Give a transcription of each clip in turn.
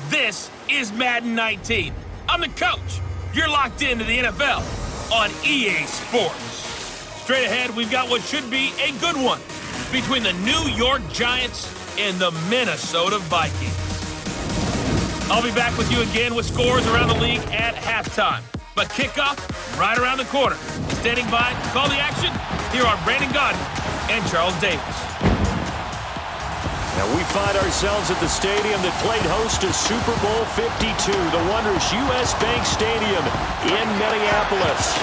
This is Madden 19. I'm the coach. You're locked into the NFL on EA Sports. Straight ahead, we've got what should be a good one between the New York Giants and the Minnesota Vikings. I'll be back with you again with scores around the league at halftime. But kickoff right around the corner. Standing by to call the action, here are Brandon Gaudin and Charles Davis. Now we find ourselves at the stadium that played host to Super Bowl 52, the wondrous U.S. Bank Stadium in Minneapolis.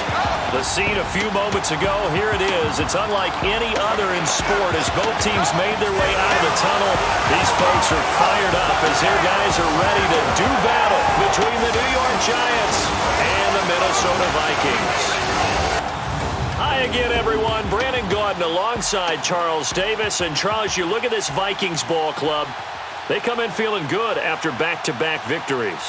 The scene a few moments ago, here it is. It's unlike any other in sport as both teams made their way out of the tunnel. These folks are fired up as their guys are ready to do battle between the New York Giants and the Minnesota Vikings. Hi again, everyone. Brandon Gaudin alongside Charles Davis. And Charles, you look at this Vikings ball club. They come in feeling good after back-to-back victories.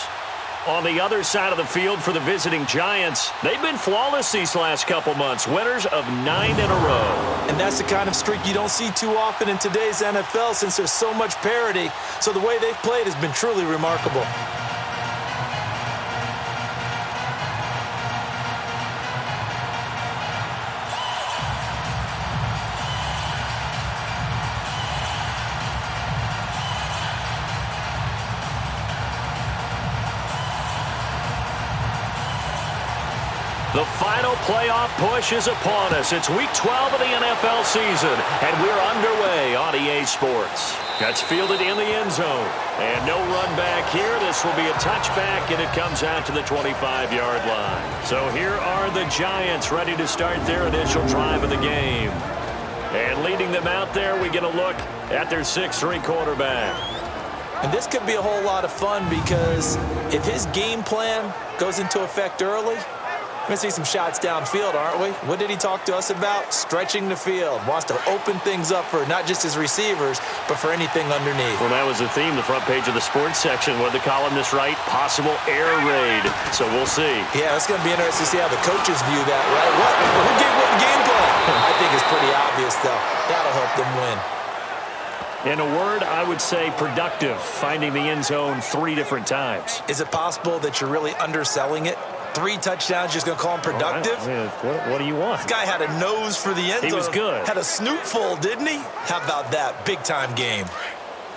On the other side of the field for the visiting Giants, they've been flawless these last couple months, winners of 9 in a row. And that's the kind of streak you don't see too often in today's NFL since there's so much parity. So the way they've played has been truly remarkable. The final playoff push is upon us. It's Week 12 of the NFL season, and we're underway on EA Sports. That's fielded in the end zone. And no run back here. This will be a touchback, and it comes out to the 25-yard line. So here are the Giants ready to start their initial drive of the game. And leading them out there, we get a look at their 6'3" quarterback. And this could be a whole lot of fun because if his game plan goes into effect early, we're going to see some shots downfield, aren't we? What did he talk to us about? Stretching the field. Wants to open things up for not just his receivers, but for anything underneath. Well, that was the theme, the front page of the sports section. What did the columnist write? Possible air raid. So we'll see. Yeah, it's going to be interesting to see how the coaches view that, right? Who gave what game plan? I think it's pretty obvious, though. That'll help them win. In a word, I would say productive, finding the end zone 3 different times. Is it possible that you're really underselling it? 3 touchdowns, just going to call him productive? What do you want? This guy had a nose for the end zone. He was good. Had a snootful, didn't he? How about that? Big-time game.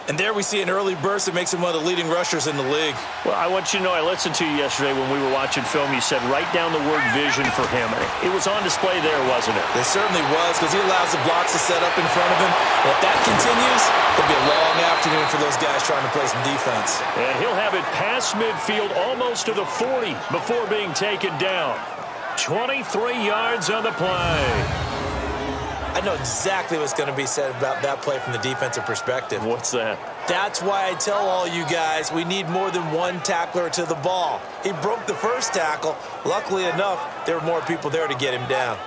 And there we see an early burst that makes him one of the leading rushers in the league. Well, I want you to know, I listened to you yesterday when we were watching film. You said write down the word vision for him. It was on display there, wasn't it? It certainly was, because he allows the blocks to set up in front of him. And if that continues, it'll be a long afternoon for those guys trying to play some defense. And he'll have it past midfield almost to the 40 before being taken down. 23 yards on the play. I know exactly what's going to be said about that play from the defensive perspective. What's that? That's why I tell all you guys we need more than one tackler to the ball. He broke the first tackle. Luckily enough, there were more people there to get him down.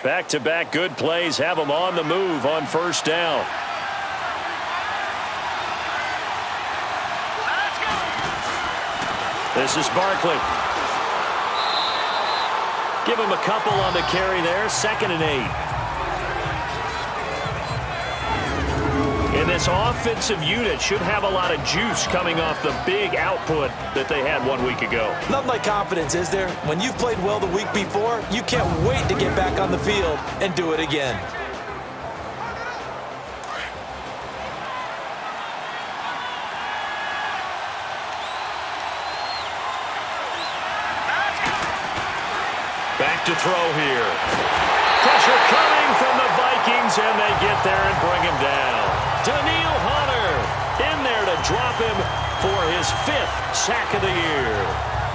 Back-to-back good plays have him on the move on first down. This is Barkley. Give him a couple on the carry there. 2nd and 8. And this offensive unit should have a lot of juice coming off the big output that they had 1 week ago. Nothing like confidence, is there? When you've played well the week before, you can't wait to get back on the field and do it again. Back to throw here. Pressure coming from the Vikings, and they get there and bring him down. Daniil Hunter in there to drop him for his 5th sack of the year.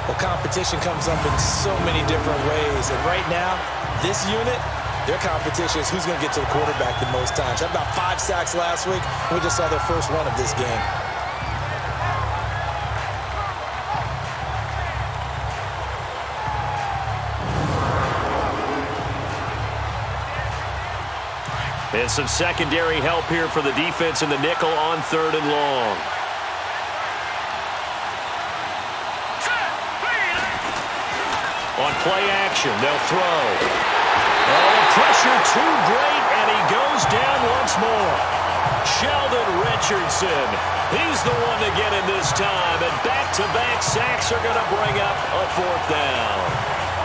Well, competition comes up in so many different ways, and right now, this unit, their competition is who's going to get to the quarterback the most times. Had about 5 sacks last week. We just saw their first one of this game. And some secondary help here for the defense in the nickel on 3rd and long. On play action, they'll throw. Oh, the pressure too great, and he goes down once more. Sheldon Richardson, he's the one to get in this time, and back-to-back sacks are going to bring up a fourth down.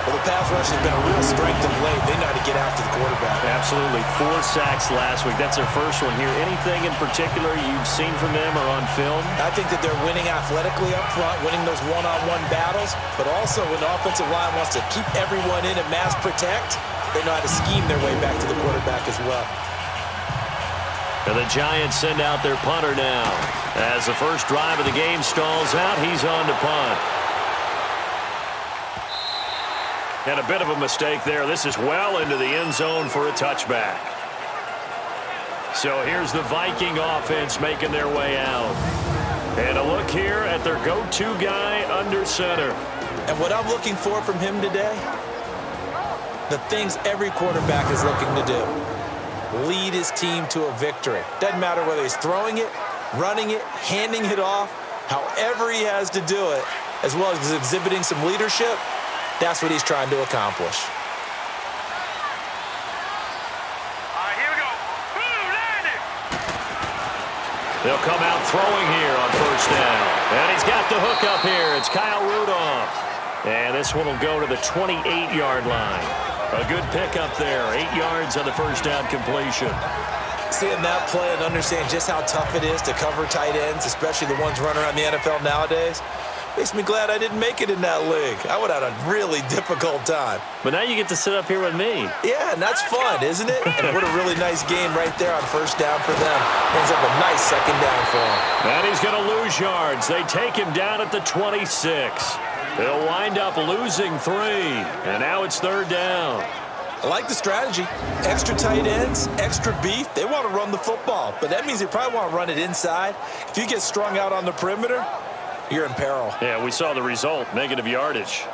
Well, the pass rush has been a real strength of late. They know how to get after the quarterback. Absolutely. 4 sacks last week. That's their first one here. Anything in particular you've seen from them or on film? I think that they're winning athletically up front, winning those one-on-one battles, but also when the offensive line wants to keep everyone in and mass protect, they know how to scheme their way back to the quarterback as well. And the Giants send out their punter now. As the first drive of the game stalls out, he's on to punt. And a bit of a mistake there. This is well into the end zone for a touchback. So here's the Viking offense making their way out. And a look here at their go-to guy under center. And what I'm looking for from him today, the things every quarterback is looking to do. Lead his team to a victory. Doesn't matter whether he's throwing it, running it, handing it off, however he has to do it, as well as exhibiting some leadership. That's what he's trying to accomplish. All right, here we go. Boom, landed. They'll come out throwing here on first down. And he's got the hook up here. It's Kyle Rudolph. And this one will go to the 28-yard line. A good pickup there. 8 yards on the first down completion. Seeing that play and understanding just how tough it is to cover tight ends, especially the ones running around the NFL nowadays, makes me glad I didn't make it in that league. I would have had a really difficult time. But now you get to sit up here with me. Yeah, and that's fun, isn't it? And what a really nice game right there on first down for them. Ends up a nice second down for him. And he's going to lose yards. They take him down at the 26. They'll wind up losing 3. And now it's third down. I like the strategy. Extra tight ends, extra beef. They want to run the football, but that means they probably want to run it inside. If you get strung out on the perimeter, you're in peril. Yeah, we saw the result, negative yardage.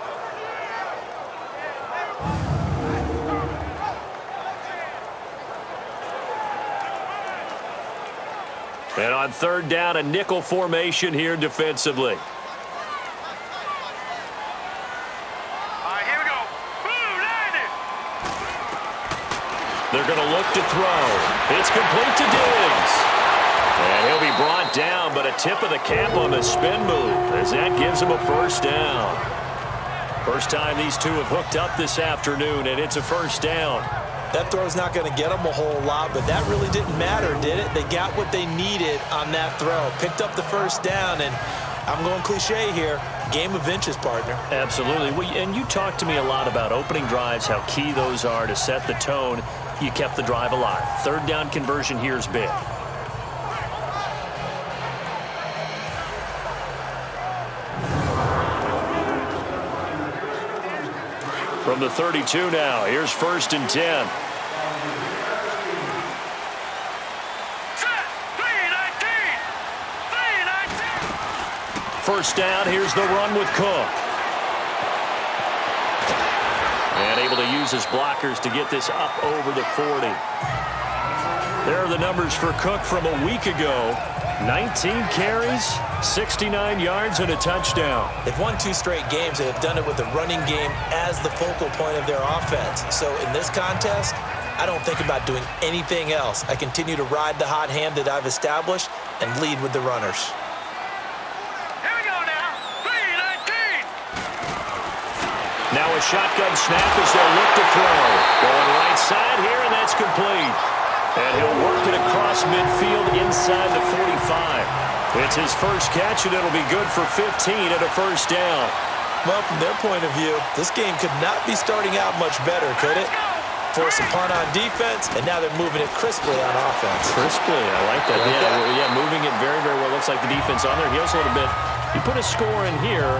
And on third down, a nickel formation here defensively. They're going to look to throw. It's complete to Diggs. And he'll be brought down, but a tip of the cap on the spin move as that gives him a first down. First time these two have hooked up this afternoon, and it's a first down. That throw's not going to get them a whole lot, but that really didn't matter, did it? They got what they needed on that throw. Picked up the first down, and I'm going cliche here. Game of inches, partner. Absolutely. Well, and you talked to me a lot about opening drives, how key those are to set the tone. You kept the drive alive. Third down conversion here is big. From the 32 now, here's first and 10. First down, here's the run with Cook. And able to use his blockers to get this up over the 40. There are the numbers for Cook from a week ago. 19 carries, 69 yards, and a touchdown. They've won 2 straight games. They have done it with the running game as the focal point of their offense. So in this contest, I don't think about doing anything else. I continue to ride the hot hand that I've established and lead with the runners. Now a shotgun snap as they'll look to throw. Going right side here, and that's complete. And he'll work it across midfield inside the 45. It's his first catch, and it'll be good for 15 at a first down. Well, from their point of view, this game could not be starting out much better, could it? Force a punt on defense, and now they're moving it crisply on offense. Crisply, I like that. Yeah, moving it very, very well. Looks like the defense on their heels a little bit. You put a score in here,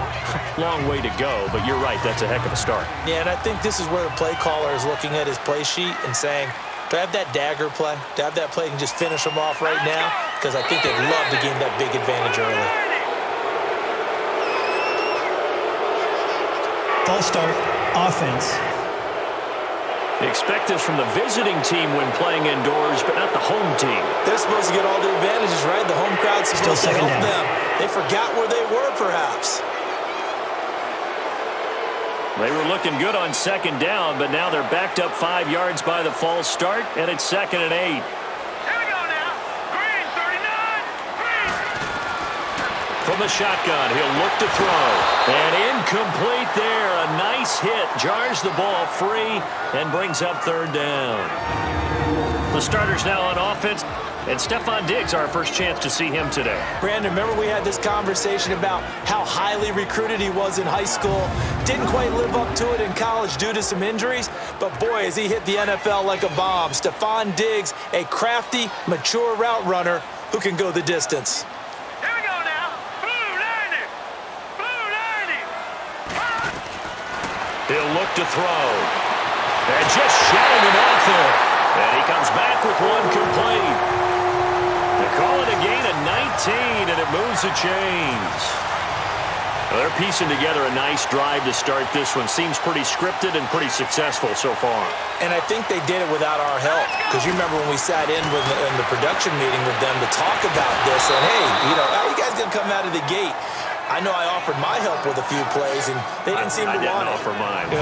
long way to go, but you're right, that's a heck of a start. Yeah, and I think this is where the play caller is looking at his play sheet and saying, do I have that dagger play? Do I have that play and just finish them off right now? Because I think they'd love to gain that big advantage early. False start, offense. Expect this from the visiting team when playing indoors, but not the home team. They're supposed to get all the advantages, right? The home crowd's supposed to help them. They forgot where they were, perhaps. They were looking good on second down, but now they're backed up 5 yards by the false start, and it's 2nd and 8. Here we go now. Green, 39. Green. From the shotgun, he'll look to throw. And incomplete there. A nice hit. Jars the ball free and brings up 3rd down. The starters now on offense. And Stephon Diggs, our first chance to see him today. Brandon, remember we had this conversation about how highly recruited he was in high school. Didn't quite live up to it in college due to some injuries. But, boy, as he hit the NFL like a bomb. Stephon Diggs, a crafty, mature route runner who can go the distance. Here we go now. Blue 90. Blue 90. He'll look to throw. And just shutting him off there. And he comes back with one complete. They call it a gain of 19, and it moves the chains. Well, they're piecing together a nice drive to start this one. Seems pretty scripted and pretty successful so far. And I think they did it without our help. Because you remember when we sat in the production meeting with them to talk about this. And, hey, how you guys going to come out of the gate? I know I offered my help with a few plays, and they didn't seem to want it. I didn't offer mine.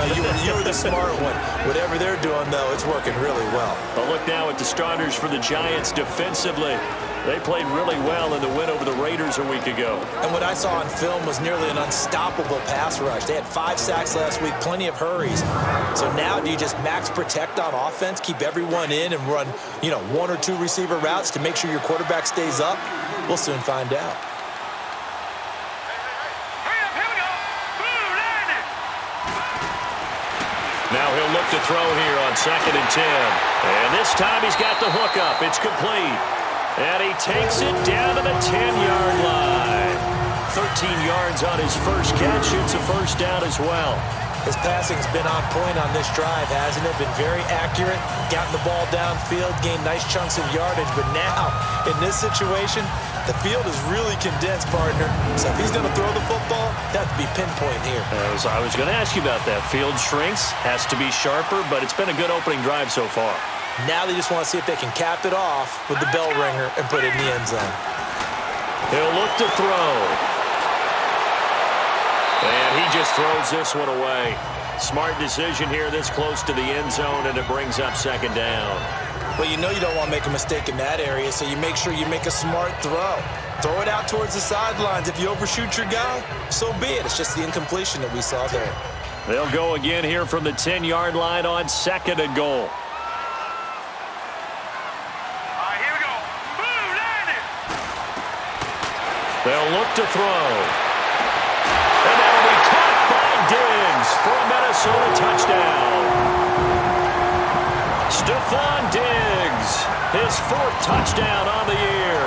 You were the smart one. Whatever they're doing, though, it's working really well. But look now at the starters for the Giants defensively. They played really well in the win over the Raiders a week ago. And what I saw on film was nearly an unstoppable pass rush. They had 5 sacks last week, plenty of hurries. So now do you just max protect on offense, keep everyone in, and run, 1 or 2 receiver routes to make sure your quarterback stays up? We'll soon find out. Now he'll look to throw here on 2nd and 10. And this time he's got the hook up. It's complete. And he takes it down to the 10-yard line. 13 yards on his first catch. It's a first down as well. His passing's been on point on this drive, hasn't it? Been very accurate, gotten the ball downfield, gained nice chunks of yardage. But now, in this situation, the field is really condensed, partner. So if he's going to throw the football, that has to be pinpoint here. I was going to ask you about that. Field shrinks, has to be sharper, but it's been a good opening drive so far. Now they just want to see if they can cap it off with the bell ringer and put it in the end zone. He'll look to throw. And he just throws this one away. Smart decision here this close to the end zone, and it brings up 2nd down. Well, you don't want to make a mistake in that area, so you make sure you make a smart throw. Throw it out towards the sidelines. If you overshoot your guy, so be it. It's just the incompletion that we saw there. They'll go again here from the 10-yard line on 2nd and goal. Here we go. Blue 90. They'll look to throw. And that'll be caught by Diggs for a Minnesota touchdown. Stephon Diggs, his 4th touchdown on the year.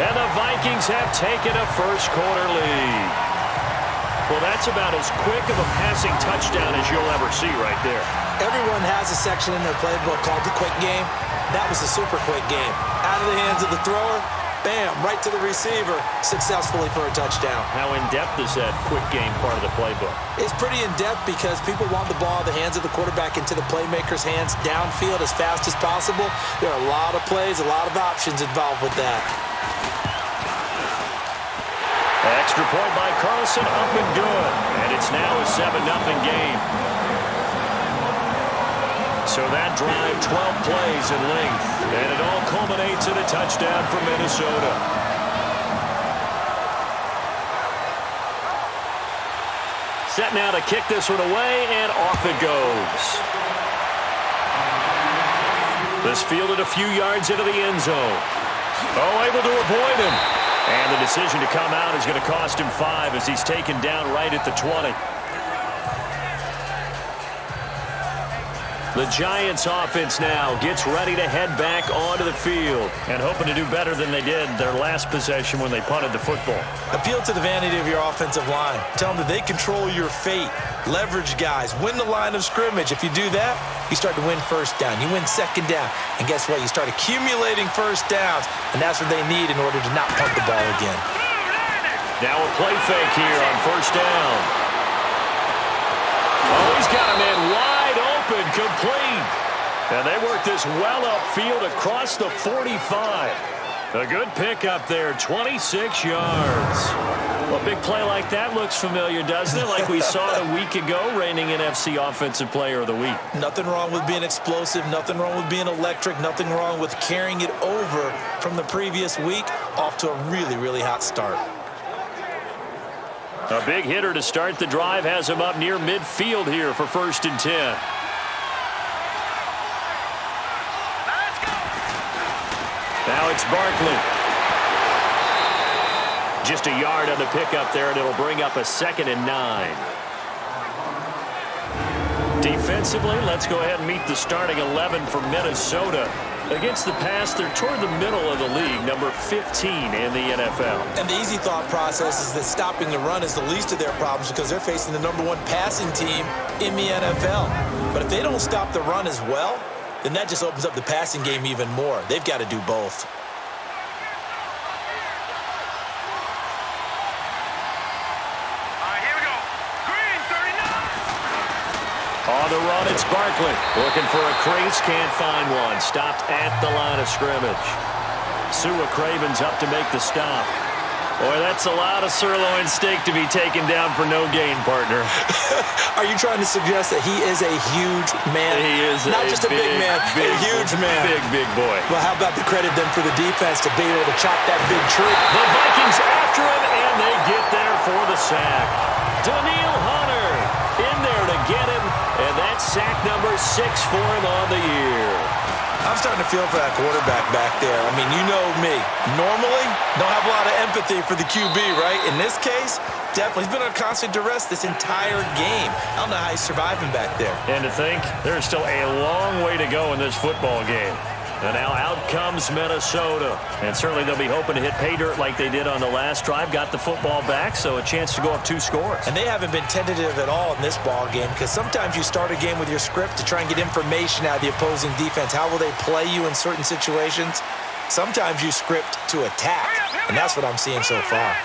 And the Vikings have taken a first-quarter lead. Well, that's about as quick of a passing touchdown as you'll ever see right there. Everyone has a section in their playbook called the quick game. That was a super quick game. Out of the hands of the thrower, bam, right to the receiver, successfully for a touchdown. How in-depth is that quick game part of the playbook? It's pretty in-depth because people want the ball in the hands of the quarterback into the playmaker's hands downfield as fast as possible. There are a lot of plays, a lot of options involved with that. Extra point by Carlson, up and good. And it's now a 7-0 game. So that drive, 12 plays in length. And it all culminates in a touchdown for Minnesota. Set now to kick this one away, and off it goes. This fielded a few yards into the end zone. Oh, able to avoid him. And the decision to come out is going to cost him 5 as he's taken down right at the 20. The Giants offense now gets ready to head back onto the field and hoping to do better than they did their last possession when they punted the football. Appeal to the vanity of your offensive line. Tell them that they control your fate. Leverage guys. Win the line of scrimmage. If you do that, you start to win first down. You win second down. And guess what? You start accumulating first downs. And that's what they need in order to not punt the ball again. Now a play fake here on first down. Oh, he's got him in wide open, complete. And they work this well upfield across the 45. A good pickup there, 26 yards. Well, a big play like that looks familiar, doesn't it? Like we saw it a week ago, reigning NFC Offensive Player of the Week. Nothing wrong with being explosive, nothing wrong with being electric, nothing wrong with carrying it over from the previous week off to a really, really hot start. A big hitter to start the drive has him up near midfield here for 1st and 10. Now it's Barkley. Just a yard on the pickup there, and it'll bring up a 2nd and 9. Defensively, let's go ahead and meet the starting 11 for Minnesota. Against the pass, they're toward the middle of the league, number 15 in the NFL. And the easy thought process is that stopping the run is the least of their problems because they're facing the number 1 passing team in the NFL. But if they don't stop the run as well, then that just opens up the passing game even more. They've got to do both. On the run, it's Barkley. Looking for a crease, can't find one. Stopped at the line of scrimmage. Sua Craven's up to make the stop. Boy, that's a lot of sirloin steak to be taken down for no gain, partner. Are you trying to suggest that he is a huge man? He is not just a big man, a huge man. Big boy. Well, how about the credit then for the defense to be able to chop that big tree? The Vikings after him, and they get there for the sack. Daniil Hunter in there to get him, and that's sack number 6 for him on the year. I'm starting to feel for that quarterback back there. I mean, you know me. Normally, don't have a lot of empathy for the QB, right? In this case, definitely. He's been on constant duress this entire game. I don't know how he's surviving back there. And to think, there's still a long way to go in this football game. And now out comes Minnesota. And certainly they'll be hoping to hit pay dirt like they did on the last drive. Got the football back, so a chance to go up 2 scores. And they haven't been tentative at all in this ball game because sometimes you start a game with your script to try and get information out of the opposing defense. How will they play you in certain situations? Sometimes you script to attack, and that's what I'm seeing so far.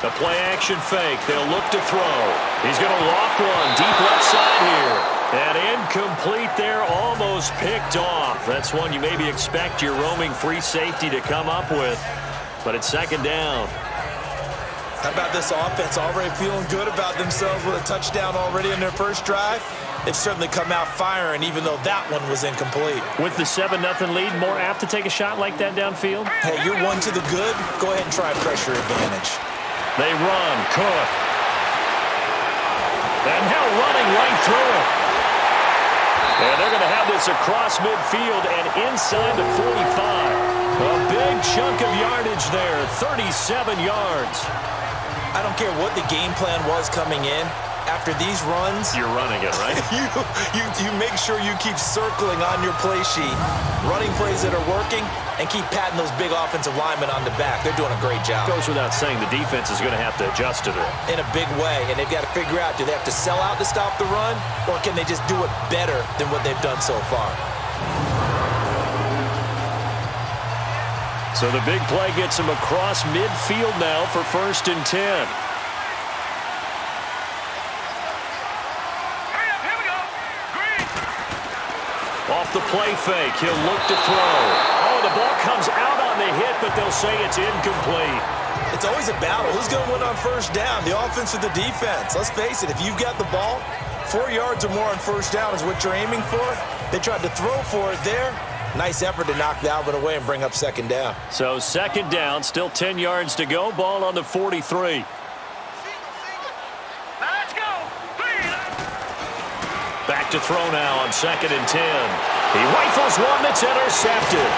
The play-action fake. They'll look to throw. He's going to loft one deep left side here. And incomplete there, almost picked off. That's one you maybe expect your roaming free safety to come up with. But it's 2nd down. How about this offense already feeling good about themselves with a touchdown already in their first drive? They've certainly come out firing, even though that one was incomplete. With the 7-0 lead, more apt to take a shot like that downfield? Hey, you're one to the good. Go ahead and try a pressure advantage. They run. Cook. And now running right through it. And they're going to have this across midfield and inside the 45. A big chunk of yardage there, 37 yards. I don't care what the game plan was coming in. After these runs, you're running it, right? you make sure you keep circling on your play sheet, running plays that are working, and keep patting those big offensive linemen on the back. They're doing a great job. Goes without saying the defense is going to have to adjust to that. In a big way, and they've got to figure out, do they have to sell out to stop the run, or can they just do it better than what they've done so far? So the big play gets them across midfield now for 1st and 10. Off the play fake, he'll look to throw. Oh, the ball comes out on the hit, but they'll say it's incomplete. It's always a battle. Who's going to win on 1st down, the offense or the defense? Let's face it, if you've got the ball, 4 yards or more on 1st down is what you're aiming for. They tried to throw for it there. Nice effort to knock Dalvin away and bring up 2nd down. So 2nd down, still 10 yards to go. Ball on the 43. Back to throw now on 2nd and 10. He rifles one that's intercepted.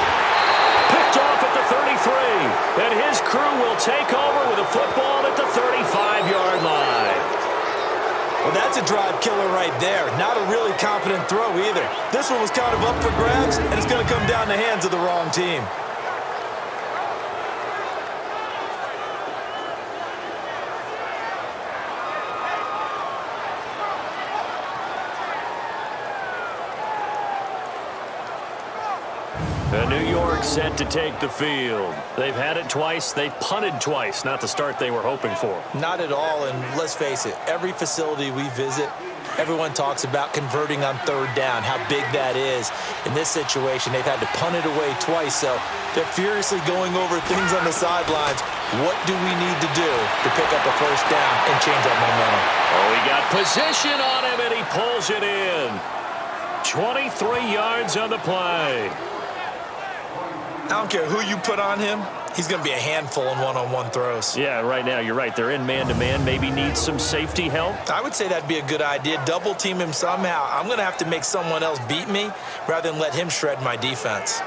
Picked off at the 33. And his crew will take over with a football at the 35-yard line. Well, that's a drive killer right there. Not a really confident throw either. This one was kind of up for grabs, and it's going to come down the hands of the wrong team. New York set to take the field. They've had it twice. They've punted twice. Not the start they were hoping for. Not at all, and let's face it, every facility we visit Everyone talks about converting on third down, how big that is. In this situation, they've had to punt it away twice, so they're furiously going over things on the sidelines. What do we need to do to pick up a first down and change that momentum? Oh, he got position on him, and he pulls it in. 23 yards on the play. I don't care who you put on him. He's going to be a handful in one-on-one throws. Yeah, right now, you're right. They're in man-to-man. Maybe needs some safety help. I would say that'd be a good idea. Double team him somehow. I'm going to have to make someone else beat me rather than let him shred my defense.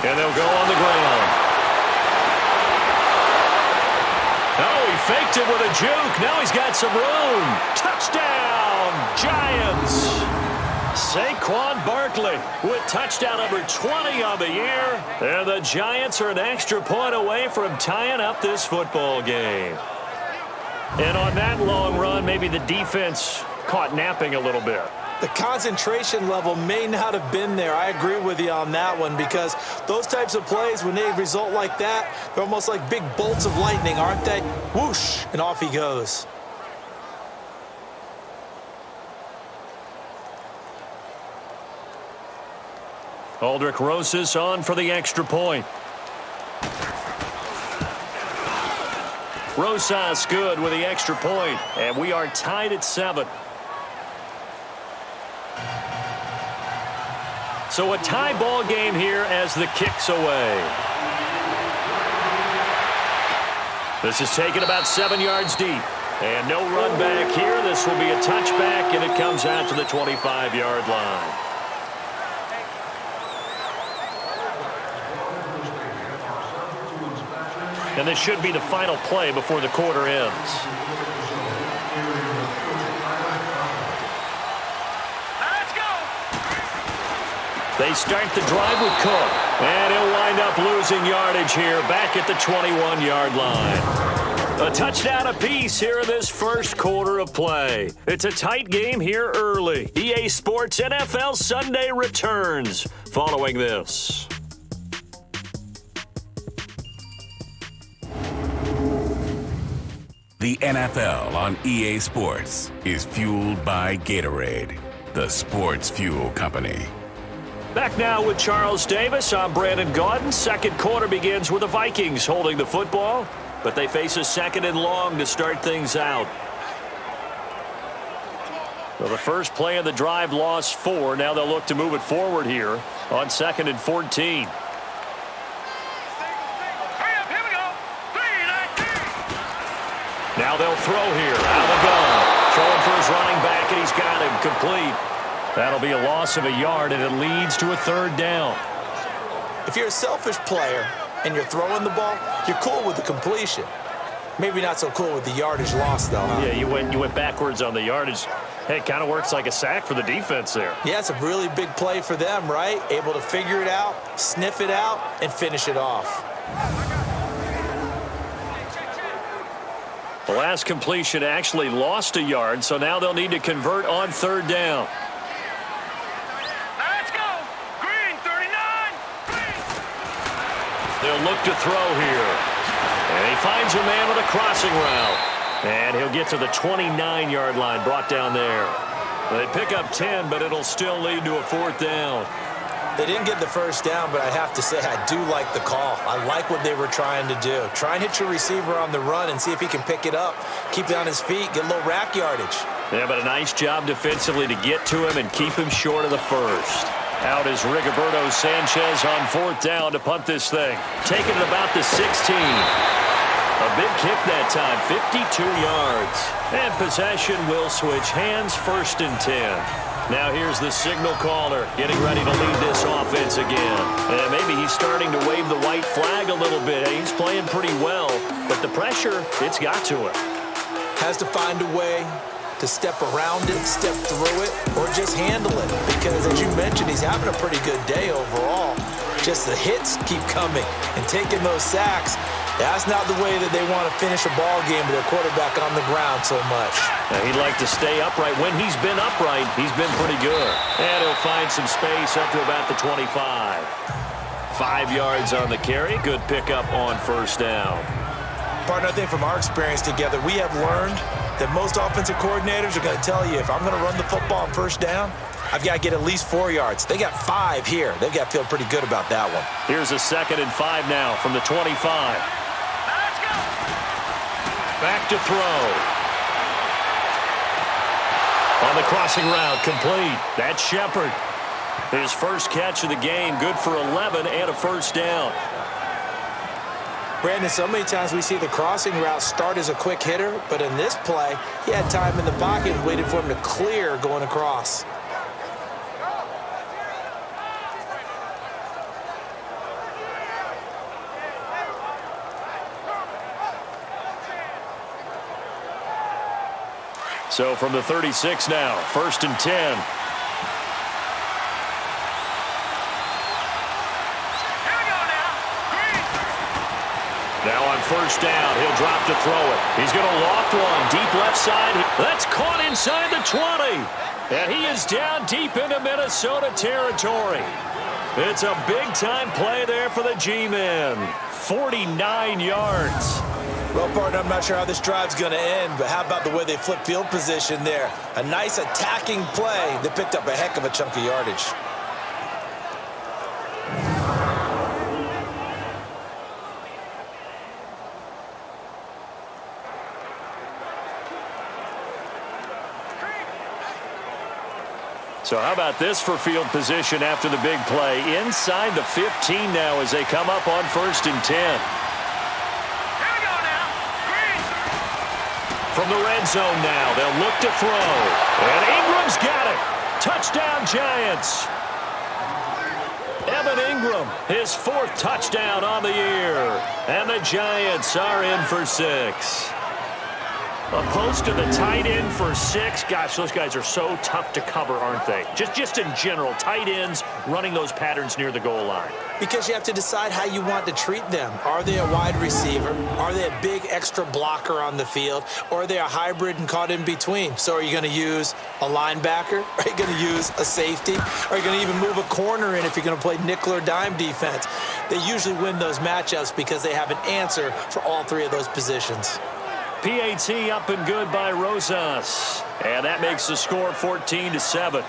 And they'll go on the ground. Oh, he faked it with a juke. Now he's got some room. Touchdown, Giants. Saquon Barkley with touchdown number 20 on the year. And the Giants are an extra point away from tying up this football game. And on that long run, maybe the defense caught napping a little bit. The concentration level may not have been there. I agree with you on that one because those types of plays, when they result like that, they're almost like big bolts of lightning, aren't they? Whoosh, and off he goes. Aldrich Rosas on for the extra point. Rosas good with the extra point, and we are tied at 7. So a tie ball game here as the kick's away. This is taken about 7 yards deep. And no run back here. This will be a touchback, and it comes out to the 25-yard line. And this should be the final play before the quarter ends. They start the drive with Cook. And he'll wind up losing yardage here back at the 21-yard line. A touchdown apiece here in this first quarter of play. It's a tight game here early. EA Sports NFL Sunday returns following this. The NFL on EA Sports is fueled by Gatorade, the sports fuel company. Back now with Charles Davis. I'm Brandon Gaudin. Second quarter begins with the Vikings holding the football, but they face a second and long to start things out. Well, the first play of the drive lost 4. Now they'll look to move it forward here on 2nd and 14. Now they'll throw here out of the gun. Throwing for his running back, and he's got him complete. That'll be a loss of a yard, and it leads to a third down. If you're a selfish player and you're throwing the ball, you're cool with the completion. Maybe not so cool with the yardage loss, though, huh? Yeah, you went backwards on the yardage. Hey, it kind of works like a sack for the defense there. Yeah, it's a really big play for them, right? Able to figure it out, sniff it out, and finish it off. The last completion actually lost a yard, so now they'll need to convert on third down. Let's go! Green, 39! Green! They'll look to throw here. And he finds a man with a crossing route. And he'll get to the 29-yard line, brought down there. They pick up 10, but it'll still lead to a fourth down. They didn't get the first down, but I have to say I do like the call. I like what they were trying to do. Try and hit your receiver on the run and see if he can pick it up. Keep it on his feet, get a little rack yardage. Yeah, but a nice job defensively to get to him and keep him short of the first. Out is Rigoberto Sanchez on fourth down to punt this thing. Taking it about the 16. A big kick that time, 52 yards. And possession will switch hands, 1st and 10. Now here's the signal caller getting ready to lead this offense again. And maybe he's starting to wave the white flag a little bit. He's playing pretty well, but the pressure, it's got to him. Has to find a way to step around it, step through it, or just handle it. Because as you mentioned, he's having a pretty good day overall. Just the hits keep coming and taking those sacks. That's not the way that they want to finish a ball game with their quarterback on the ground so much. Now, he'd like to stay upright. When he's been upright, he's been pretty good. And he'll find some space up to about the 25. 5 yards on the carry. Good pickup on first down. Partner, I think from our experience together, we have learned that most offensive coordinators are going to tell you, if I'm going to run the football on first down, I've got to get at least 4 yards. They got 5 here. They've got to feel pretty good about that one. Here's a 2nd and 5 now from the 25. Back to throw. On the crossing route, complete. That's Shepard. His first catch of the game, good for 11 and a first down. Brandon, so many times we see the crossing route start as a quick hitter, but in this play, he had time in the pocket and waited for him to clear going across. So from the 36 now, 1st and 10. Now on first down, he'll drop to throw it. He's going to loft one deep left side. That's caught inside the 20. And he is down deep into Minnesota territory. It's a big-time play there for the G-men. 49 yards. Well, partner, I'm not sure how this drive's going to end, but how about the way they flip field position there? A nice attacking play that picked up a heck of a chunk of yardage. So how about this for field position after the big play? Inside the 15 now as they come up on 1st and 10. From the red zone now, they'll look to throw. And Ingram's got it. Touchdown, Giants. Evan Ingram, his 4th touchdown on the year. And the Giants are in for 6. A post to the tight end for 6. Gosh, those guys are so tough to cover, aren't they? Just in general, tight ends running those patterns near the goal line. Because you have to decide how you want to treat them. Are they a wide receiver? Are they a big extra blocker on the field? Or are they a hybrid and caught in between? So are you going to use a linebacker? Are you going to use a safety? Are you going to even move a corner in if you're going to play nickel or dime defense? They usually win those matchups because they have an answer for all 3 of those positions. PAT up and good by Rosas. And that makes the score 14-7.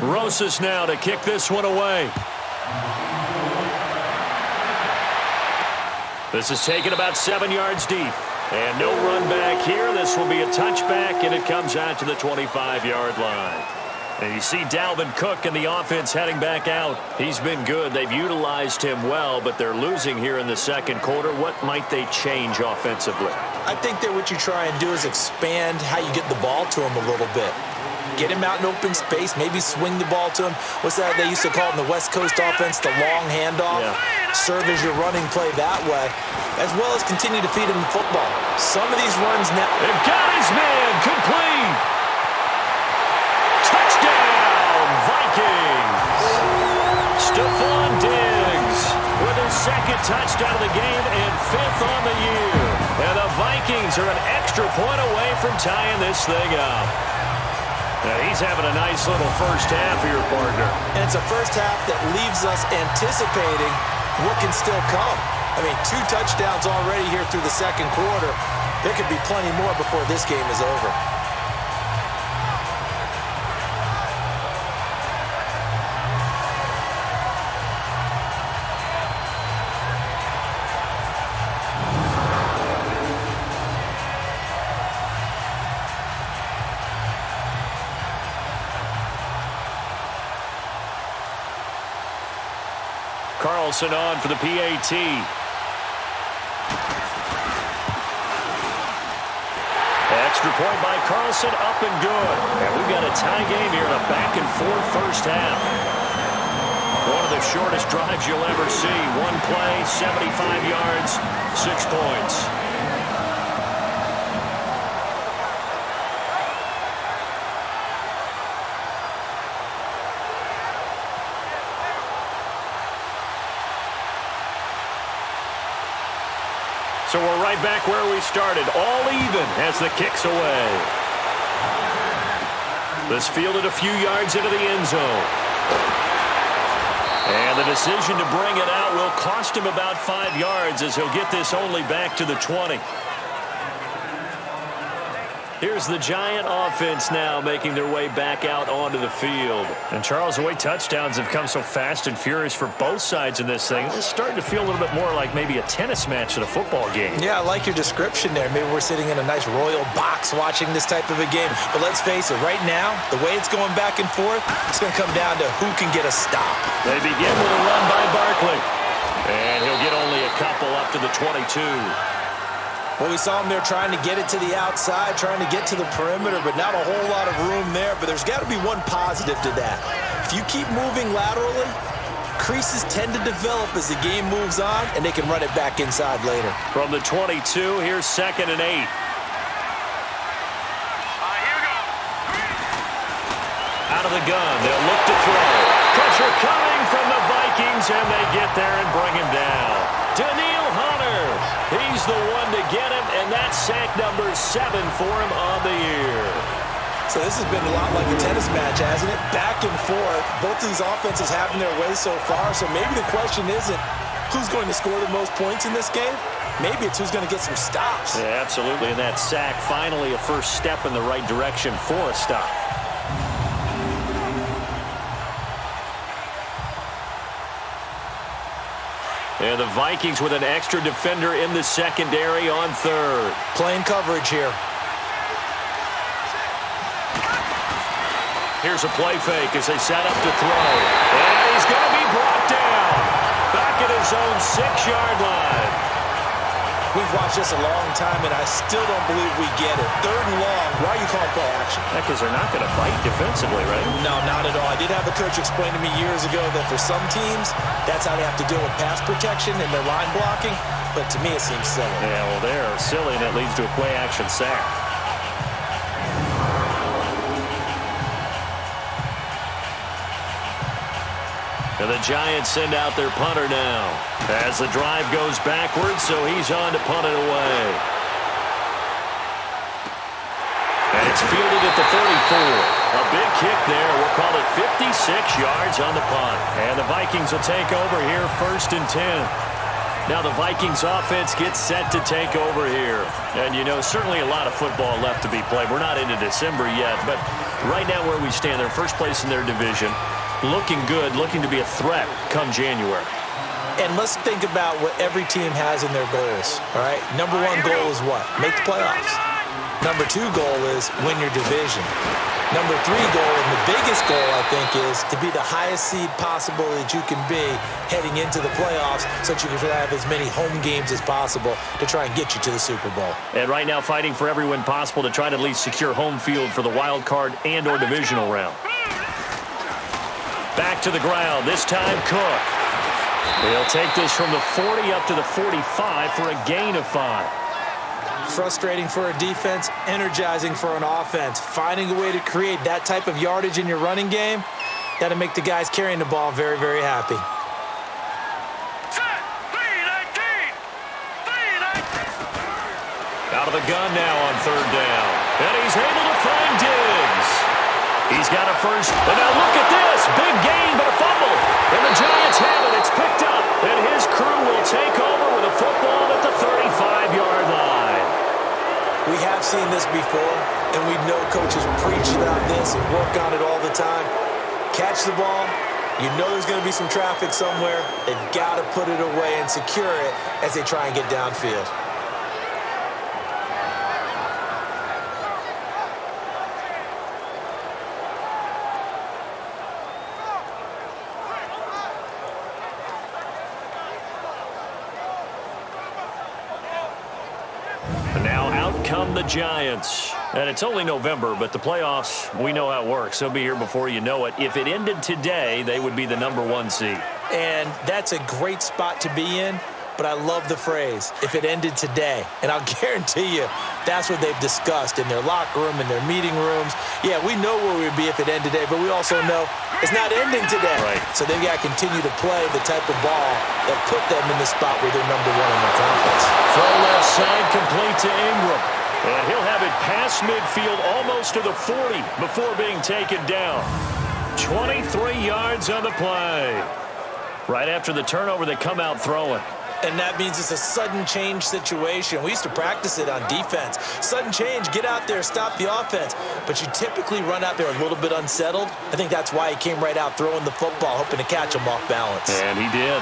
Rosas now to kick this one away. This is taken about 7 yards deep. And no run back here. This will be a touchback, and it comes out to the 25-yard line. And you see Dalvin Cook and the offense heading back out. He's been good. They've utilized him well, but they're losing here in the 2nd quarter. What might they change offensively? I think that what you try and do is expand how you get the ball to him a little bit. Get him out in open space, maybe swing the ball to him. What's that they used to call in the West Coast offense, the long handoff? Yeah. Serve as your running play that way, as well as continue to feed him the football. Some of these runs now. They've got his man, complete. Touchdown, Vikings. Stephon Diggs with his 2nd touchdown of the game and 5th on the year. And the Vikings are an extra point away from tying this thing up. Now he's having a nice little first half here, partner. And it's a first half that leaves us anticipating what can still come. I mean, 2 touchdowns already here through the 2nd quarter. There could be plenty more before this game is over. Carlson on for the PAT. Extra point by Carlson, up and good. And we've got a tie game here in a back-and-forth first half. One of the shortest drives you'll ever see. One play, 75 yards, 6 points. So we're right back where we started, all even as the kick's away. This fielded a few yards into the end zone. And the decision to bring it out will cost him about 5 yards as he'll get this only back to the 20. Here's the Giant offense now making their way back out onto the field. And Charles, the way touchdowns have come so fast and furious for both sides in this thing, it's starting to feel a little bit more like maybe a tennis match at a football game. Yeah, I like your description there. Maybe we're sitting in a nice royal box watching this type of a game. But let's face it, right now, the way it's going back and forth, it's going to come down to who can get a stop. They begin with a run by Barkley. And he'll get only a couple up to the 22. Well, we saw him there trying to get it to the outside, trying to get to the perimeter, but not a whole lot of room there. But there's got to be one positive to that. If you keep moving laterally, creases tend to develop as the game moves on, and they can run it back inside later. From the 22, here's 2nd and 8. Here we go. Out of the gun, they'll look to throw. Pressure coming from the Vikings, and they get there and bring him down. Daniil Hunter, he's the one to get him, and that's sack number 7 for him on the year. So this has been a lot like a tennis match, hasn't it? Back and forth. Both of these offenses having their way so far, so maybe the question isn't who's going to score the most points in this game. Maybe it's who's going to get some stops. Yeah, absolutely, and that sack finally a first step in the right direction for a stop. And the Vikings with an extra defender in the secondary on 3rd. Playing coverage here. Here's a play fake as they set up to throw. And he's going to be brought down. Back at his own 6-yard line. We've watched this a long time, and I still don't believe we get it. 3rd and long. Why are you calling play action? Because they're not going to bite defensively, right? No, not at all. I did have a coach explain to me years ago that for some teams, that's how they have to deal with pass protection and their line blocking. But to me, it seems silly. Yeah, well, they're silly, and it leads to a play-action sack. And the Giants send out their punter now as the drive goes backwards, so he's on to punt it away. And it's fielded at the 34. A big kick there. We'll call it 56 yards on the punt. And the Vikings will take over here 1st and 10. Now the Vikings offense gets set to take over here. And, you know, certainly a lot of football left to be played. We're not into December yet, but right now where we stand, they're first place in their division. Looking good, looking to be a threat come January. And let's think about what every team has in their goals, all right? Number 1 goal is what? Make the playoffs. Number 2 goal is win your division. Number 3 goal, and the biggest goal, I think, is to be the highest seed possible that you can be heading into the playoffs so that you can have as many home games as possible to try and get you to the Super Bowl. And right now fighting for every win possible to try to at least secure home field for the wild card and or divisional round. Back to the ground, this time Cook. He'll take this from the 40 up to the 45 for a gain of 5. Frustrating for a defense, energizing for an offense. Finding a way to create that type of yardage in your running game, that'll make the guys carrying the ball very, very happy. Set. 3-19. Out of the gun now on 3rd down. And he's able to find Diggs. He's got a first. And now look at this. Big gain, but a fumble. And the Giants have it. It's picked up. And his crew will take over with a football at the 35-yard line. We have seen this before, and we know coaches preach about this and work on it all the time. Catch the ball. You know there's going to be some traffic somewhere. They've got to put it away and secure it as they try and get downfield. And now out come the Giants. And it's only November, but the playoffs, we know how it works. They'll be here before you know it. If it ended today, they would be the #1 seed. And that's a great spot to be in, but I love the phrase, if it ended today. And I'll guarantee you that's what they've discussed in their locker room, in their meeting rooms. Yeah, we know where we'd be if it ended today, but we also know it's not ending today. Right. So they've got to continue to play the type of ball that put them in the spot where they're #1 in the conference. Throw left side, complete to Ingram. And he'll have it past midfield almost to the 40 before being taken down. 23 yards on the play. Right after the turnover, they come out throwing. And that means it's a sudden change situation. We used to practice it on defense. Sudden change, get out there, stop the offense. But you typically run out there a little bit unsettled. I think that's why he came right out throwing the football, hoping to catch him off balance. And he did.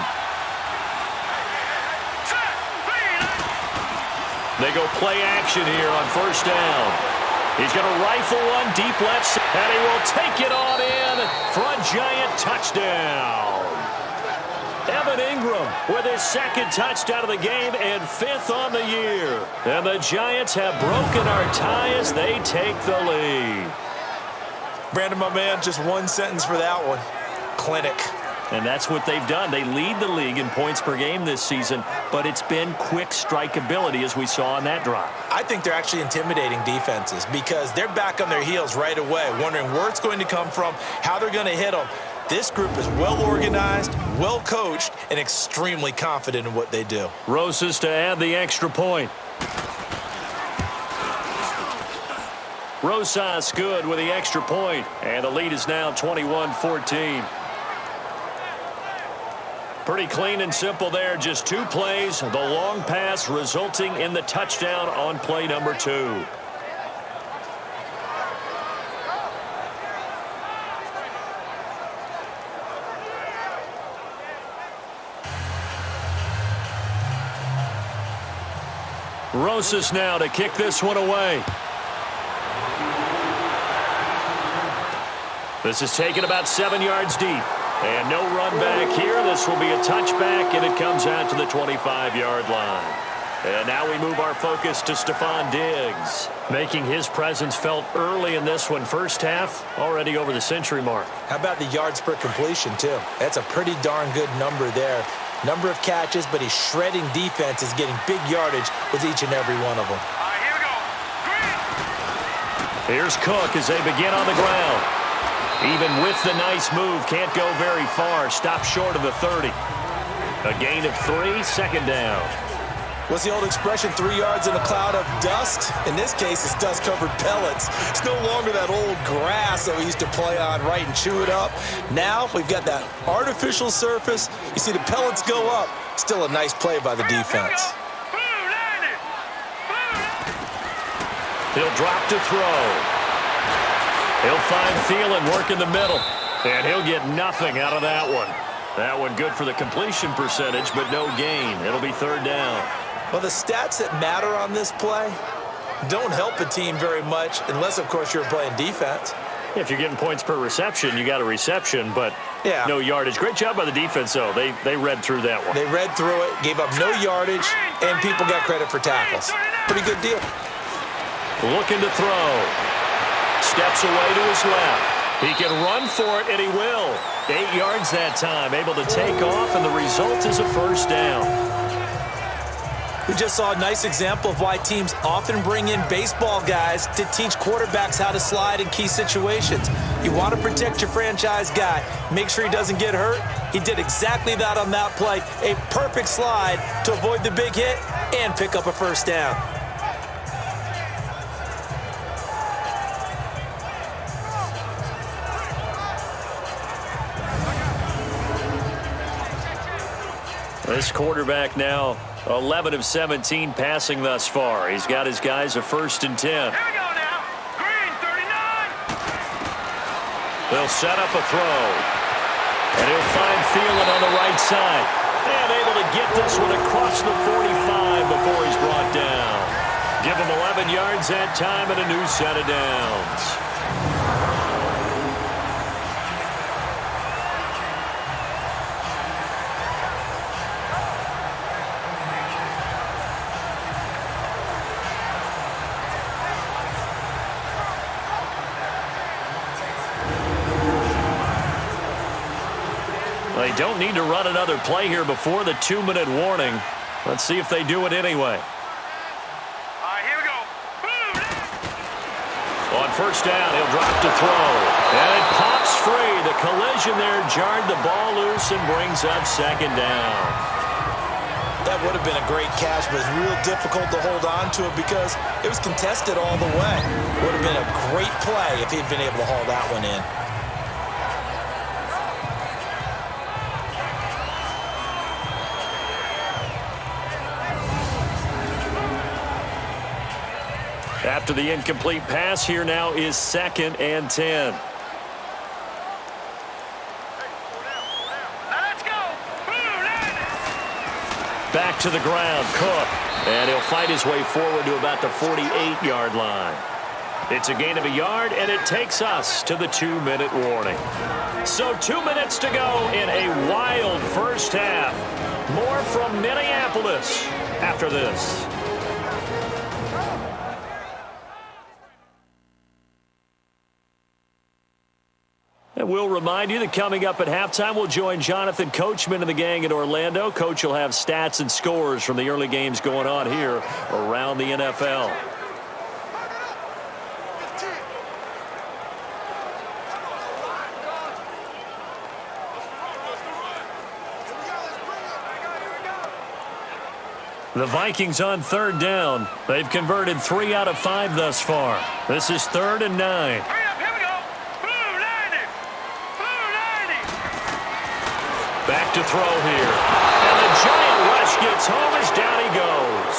They go play action here on first down. He's going to rifle one deep left, and he will take it on in for a Giant touchdown. Evan Ingram with his second touchdown of the game and 5th on the year. And the Giants have broken our tie as they take the lead. Brandon, my man, just one sentence for that one. Clinic. And that's what they've done. They lead the league in points per game this season, but it's been quick strikeability as we saw on that drive. I think they're actually intimidating defenses because they're back on their heels right away, wondering where it's going to come from, how they're going to hit them. This group is well organized, well coached, and extremely confident in what they do. Rosas to add the extra point. Rosas good with the extra point, and the lead is now 21-14. Pretty clean and simple there. Just 2 plays. The long pass resulting in the touchdown on play number 2. Rosas now to kick this one away. This is taken about 7 yards deep. And no run back here. This will be a touchback, and it comes out to the 25-yard line. And now we move our focus to Stephon Diggs, making his presence felt early in this one. First half, already over the century mark. How about the yards per completion, too? That's a pretty darn good number there. Number of catches, but he's shredding defenses, getting big yardage with each and every one of them. Here we go. Here's Cook as they begin on the ground. Even with the nice move, can't go very far. Stop short of the 30. A gain of 3, second down. What's the old expression, 3 yards in a cloud of dust? In this case, it's dust-covered pellets. It's no longer that old grass that we used to play on, right, and chew it up. Now we've got that artificial surface. You see the pellets go up. Still a nice play by the defense. He'll drop to throw. He'll find Thielen work in the middle, and he'll get nothing out of that one. That one good for the completion percentage, but no gain. It'll be third down. Well, the stats that matter on this play don't help a team very much unless, of course, you're playing defense. If you're getting points per reception, you got a reception, but no yardage. Great job by the defense, though. They read through that one. They read through it, gave up no yardage, and people got credit for tackles. Pretty good deal. Looking to throw. Steps away to his left. He can run for it, and he will. 8 yards that time, able to take off, and the result is a first down. We just saw a nice example of why teams often bring in baseball guys to teach quarterbacks how to slide in key situations. You want to protect your franchise guy. Make sure he doesn't get hurt. He did exactly that on that play. A perfect slide to avoid the big hit and pick up a first down. This quarterback now 11 of 17 passing thus far. He's got his guys a 1st and 10. Here we go now. Green, 39. They'll set up a throw. And he'll find Thielen on the right side. And able to get this one across the 45 before he's brought down. Give him 11 yards that time and a new set of downs. don't need to run another play here before the 2-minute warning. Let's see if they do it anyway. Here we go. On first down, he'll drop to throw. And it pops free. The collision there jarred the ball loose and brings up second down. That would have been a great catch, but it's real difficult to hold on to it because it was contested all the way. Would have been a great play if he'd been able to haul that one in. After the incomplete pass, here now is 2nd and 10. Back to the ground, Cook. And he'll fight his way forward to about the 48-yard line. It's a gain of a yard, and it takes us to the 2-minute warning. So 2 minutes to go in a wild first half. More from Minneapolis after this. And we'll remind you that coming up at halftime, we'll join Jonathan Coachman and the gang in Orlando. Coach will have stats and scores from the early games going on here around the NFL. The Vikings on 3rd down. They've converted 3 out of 5 thus far. This is 3rd and 9. Back to throw here. And the giant rush gets home as down he goes.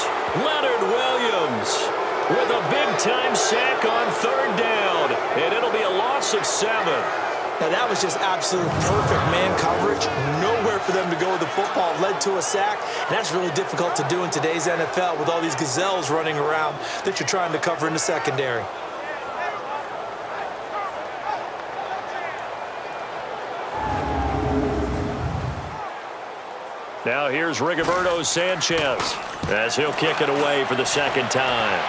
Leonard Williams with a big-time sack on 3rd down. And it'll be a loss of 7. Now, that was just absolute perfect man coverage. Nowhere for them to go with the football. Led to a sack. And that's really difficult to do in today's NFL with all these gazelles running around that you're trying to cover in the secondary. Now here's Rigoberto Sanchez as he'll kick it away for the 2nd time.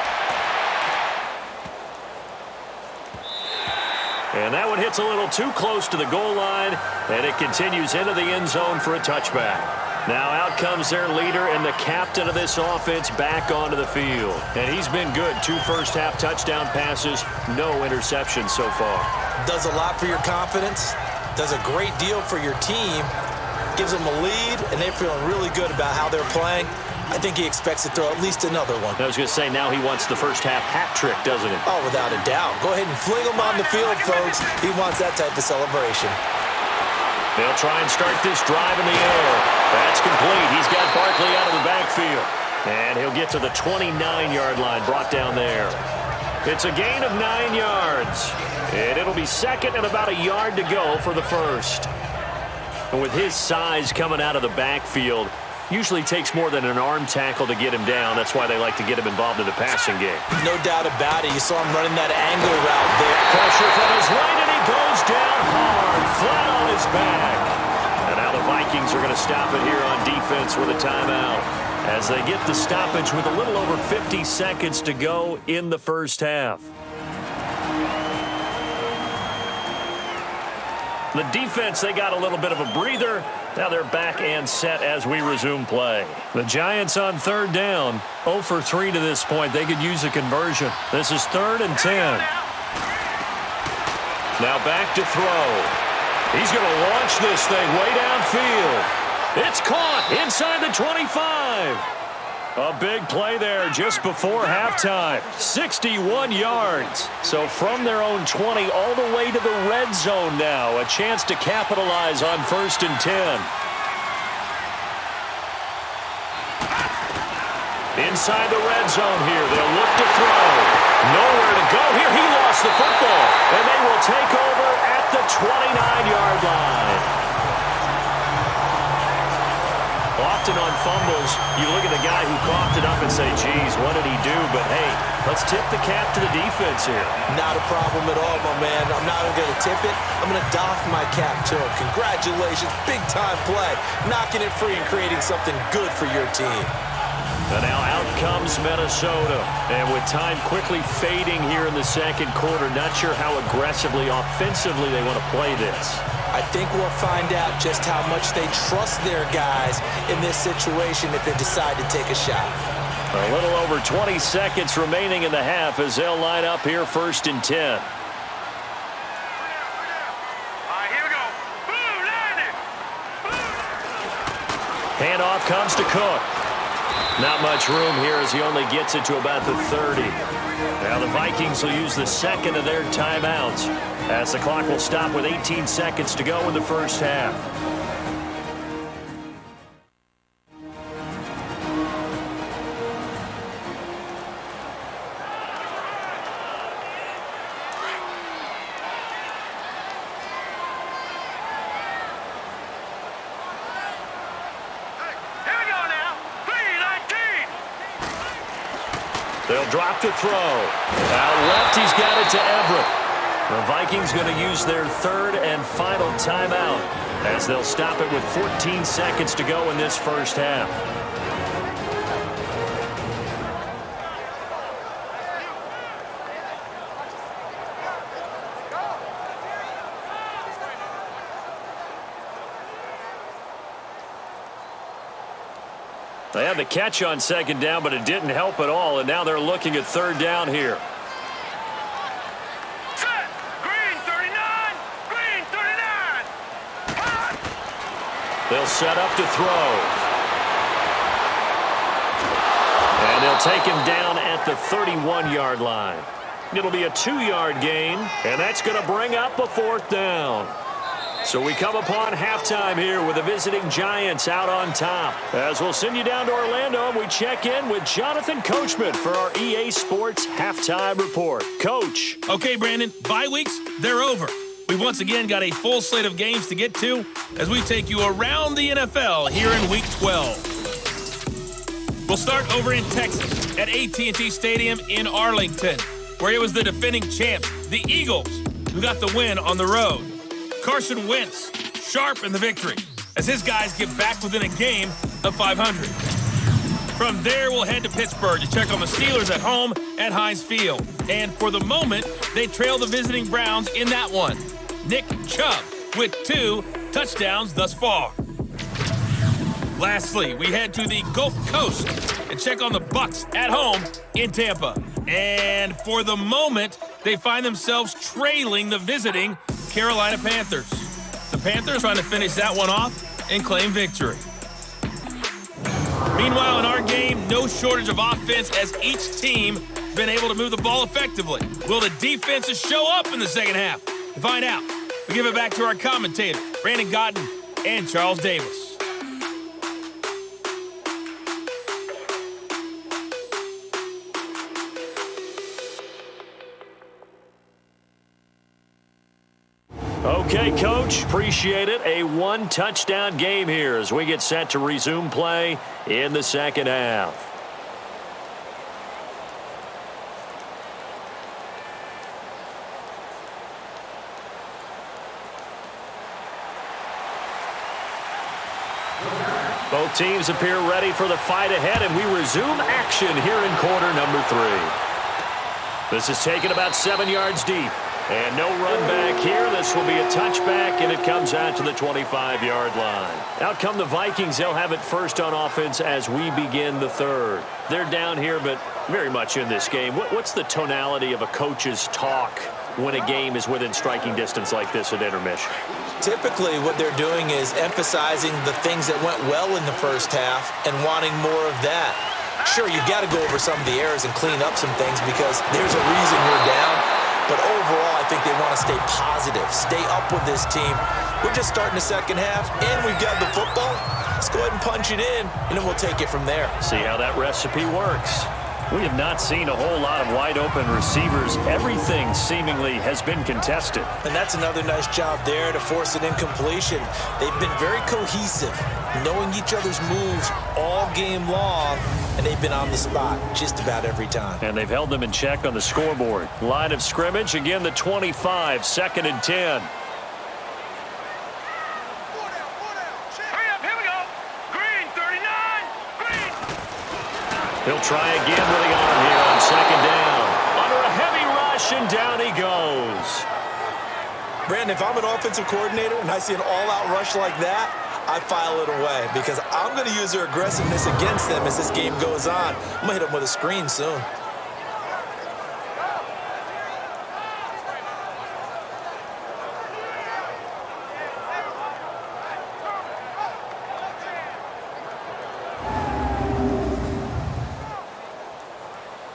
And that one hits a little too close to the goal line, and it continues into the end zone for a touchback. Now out comes their leader and the captain of this offense back onto the field. And he's been good. 2 first-half touchdown passes, no interceptions so far. Does a lot for your confidence. Does a great deal for your team. Gives them a lead, and they're feeling really good about how they're playing. I think he expects to throw at least another one. I was going to say, now he wants the first-half hat trick, doesn't he? Oh, without a doubt. Go ahead and fling him on the field, folks. He wants that type of celebration. They'll try and start this drive in the air. That's complete. He's got Barkley out of the backfield. And he'll get to the 29-yard line, brought down there. It's a gain of 9 yards. And it'll be 2nd and about a yard to go for the first. And with his size coming out of the backfield, usually takes more than an arm tackle to get him down. That's why they like to get him involved in the passing game. No doubt about it. You saw him running that angle route there. Pressure from his right, and he goes down hard, flat on his back. And now the Vikings are going to stop it here on defense with a timeout as they get the stoppage with a little over 50 seconds to go in the first half. The defense, they got a little bit of a breather. Now they're back and set as we resume play. The Giants on 3rd down. 0 for 3 to this point. They could use a conversion. This is 3rd and 10. Now back to throw. He's going to launch this thing way downfield. It's caught inside the 25. A big play there just before halftime. 61 yards. So from their own 20 all the way to the red zone now. A chance to capitalize on 1st and 10. Inside the red zone here. They'll look to throw. Nowhere to go here. He lost the football. And they will take over at the 29-yard line. Often on fumbles, you look at the guy who coughed it up and say, geez, what did he do? But, hey, let's tip the cap to the defense here. Not a problem at all, my man. I'm not even going to tip it. I'm going to doff my cap to him. Congratulations. Big-time play. Knocking it free and creating something good for your team. And now out comes Minnesota. And with time quickly fading here in the second quarter, not sure how aggressively, offensively they want to play this. I think we'll find out just how much they trust their guys in this situation if they decide to take a shot. A little over 20 seconds remaining in the half as they'll line up here 1st and 10. All right, here we go. Boom, landed. Handoff comes to Cook. Not much room here as he only gets it to about the 30. Now the Vikings will use the second of their timeouts as the clock will stop with 18 seconds to go in the first half. Here we go now. 3-19. They'll drop to throw. Out left, he's got it to Everett. The Vikings going to use their third and final timeout as they'll stop it with 14 seconds to go in this first half. They had the catch on second down, but it didn't help at all, and now they're looking at third down here. Set. Green 39. Green 39. Hot. They'll set up to throw. And they'll take him down at the 31-yard line. It'll be a 2-yard gain, and that's going to bring up a 4th down. So we come upon halftime here with the visiting Giants out on top. As we'll send you down to Orlando, and we check in with Jonathan Coachman for our EA Sports Halftime Report. Coach. Okay, Brandon, bye weeks, they're over. We've once again got a full slate of games to get to as we take you around the NFL here in Week 12. We'll start over in Texas at AT&T Stadium in Arlington, where it was the defending champs, the Eagles, who got the win on the road. Carson Wentz, sharp in the victory, as his guys get back within a game of 500. From there, we'll head to Pittsburgh to check on the Steelers at home at Heinz Field. And for the moment, they trail the visiting Browns in that one. Nick Chubb with 2 touchdowns thus far. Lastly, we head to the Gulf Coast and check on the Bucs at home in Tampa. And for the moment, they find themselves trailing the visiting Carolina Panthers. The Panthers trying to finish that one off and claim victory. Meanwhile, in our game, no shortage of offense as each team been able to move the ball effectively. Will the defenses show up in the second half? To find out, we give it back to our commentators, Brandon Godden and Charles Davis. Okay, Coach, appreciate it. A 1-touchdown game here as we get set to resume play in the second half. Both teams appear ready for the fight ahead, and we resume action here in quarter number 3. This is taken about 7 yards deep. And no run back here. This will be a touchback, and it comes out to the 25-yard line. Out come the Vikings. They'll have it first on offense as we begin the third. They're down here, but very much in this game. What's the tonality of a coach's talk when a game is within striking distance like this at intermission? Typically, what they're doing is emphasizing the things that went well in the first half and wanting more of that. Sure, you've got to go over some of the errors and clean up some things because there's a reason you're down. But overall, I think they want to stay positive, stay up with this team. We're just starting the second half, and we've got the football. Let's go ahead and punch it in, and then we'll take it from there. See how that recipe works. We have not seen a whole lot of wide-open receivers. Everything seemingly has been contested. And that's another nice job there to force an incompletion. They've been very cohesive, knowing each other's moves all game long, and they've been on the spot just about every time. And they've held them in check on the scoreboard. Line of scrimmage, again the 25, 2nd and 10. He'll try again with the arm here on second down. Under a heavy rush, and down he goes. Brandon, if I'm an offensive coordinator and I see an all-out rush like that, I file it away because I'm going to use their aggressiveness against them as this game goes on. I'm going to hit them with a screen soon.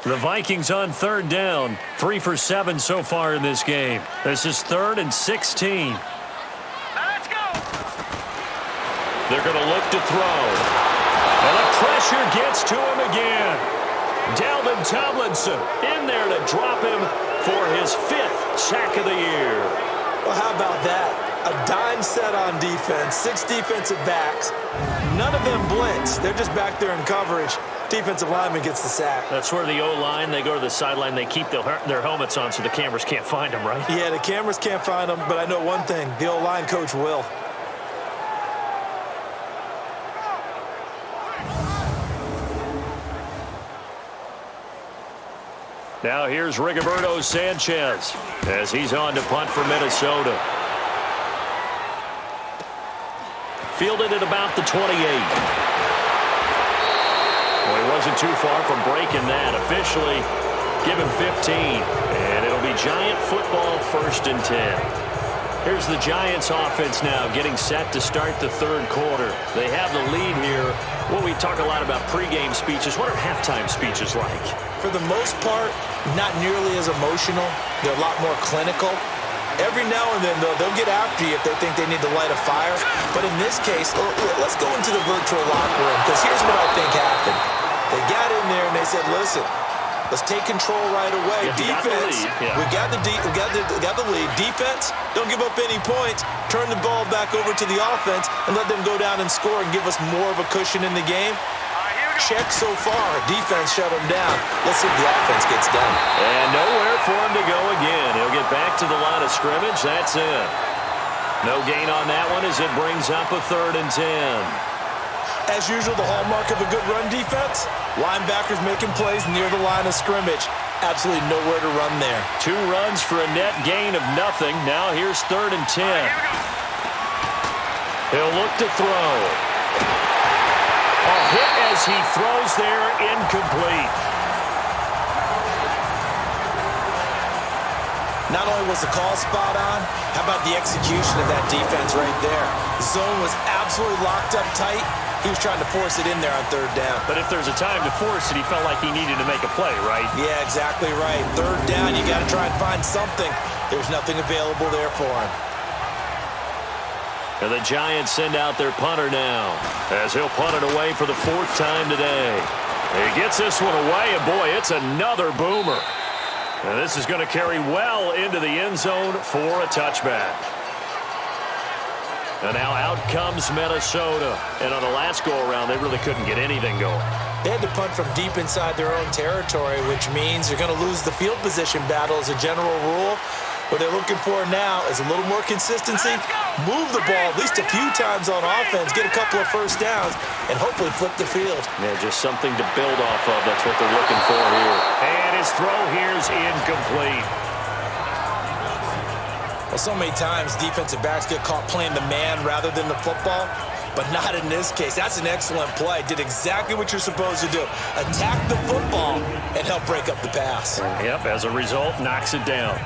The Vikings on third down. 3 for 7 so far in this game. This is 3rd and 16. Let's go. They're going to look to throw. And the pressure gets to him again. Dalvin Tomlinson in there to drop him for his 5th sack of the year. Well, how about that? A dime set on defense, 6 defensive backs. None of them blitz. They're just back there in coverage. Defensive lineman gets the sack. That's where the O-line, they go to the sideline, they keep their helmets on so the cameras can't find them, right? Yeah, the cameras can't find them, but I know one thing. The O-line coach will. Now here's Rigoberto Sanchez as he's on to punt for Minnesota. Fielded at about the 28. Well, he wasn't too far from breaking that. Officially, give him 15. And it'll be Giant football 1st and 10. Here's the Giants offense now getting set to start the 3rd quarter. They have the lead here. Well, we talk a lot about pregame speeches. What are halftime speeches like? For the most part, not nearly as emotional. They're a lot more clinical. Every now and then, though, they'll get after you if they think they need to light a fire. But in this case, let's go into the virtual locker room, because here's what I think happened. They got in there and they said, listen, let's take control right away. Yeah, Defense, we got the lead. Defense, don't give up any points. Turn the ball back over to the offense and let them go down and score and give us more of a cushion in the game. Check so far. Defense shut him down. Let's see if the offense gets done. And nowhere for him to go again. He'll get back to the line of scrimmage. That's it. No gain on that one as it brings up a 3rd and 10. As usual, the hallmark of a good run defense, linebackers making plays near the line of scrimmage. Absolutely nowhere to run there. 2 runs for a net gain of nothing. Now here's 3rd and 10. He'll look to throw. A hit as he throws there, incomplete. Not only was the call spot on, how about the execution of that defense right there? The zone was absolutely locked up tight. He was trying to force it in there on 3rd down. But if there's a time to force it, he felt like he needed to make a play, right? Yeah, exactly right. 3rd down, you got to try and find something. There's nothing available there for him. And the Giants send out their punter now as he'll punt it away for the 4th time today. He gets this one away, and boy, it's another boomer. And this is going to carry well into the end zone for a touchback. And now out comes Minnesota. And on the last go-around, they really couldn't get anything going. They had to punt from deep inside their own territory, which means they're going to lose the field position battle as a general rule. What they're looking for now is a little more consistency, move the ball at least a few times on offense, get a couple of 1st downs, and hopefully flip the field. Yeah, just something to build off of. That's what they're looking for here. And his throw here is incomplete. Well, so many times defensive backs get caught playing the man rather than the football, but not in this case. That's an excellent play. Did exactly what you're supposed to do. Attack the football and help break up the pass. Yep, as a result, knocks it down.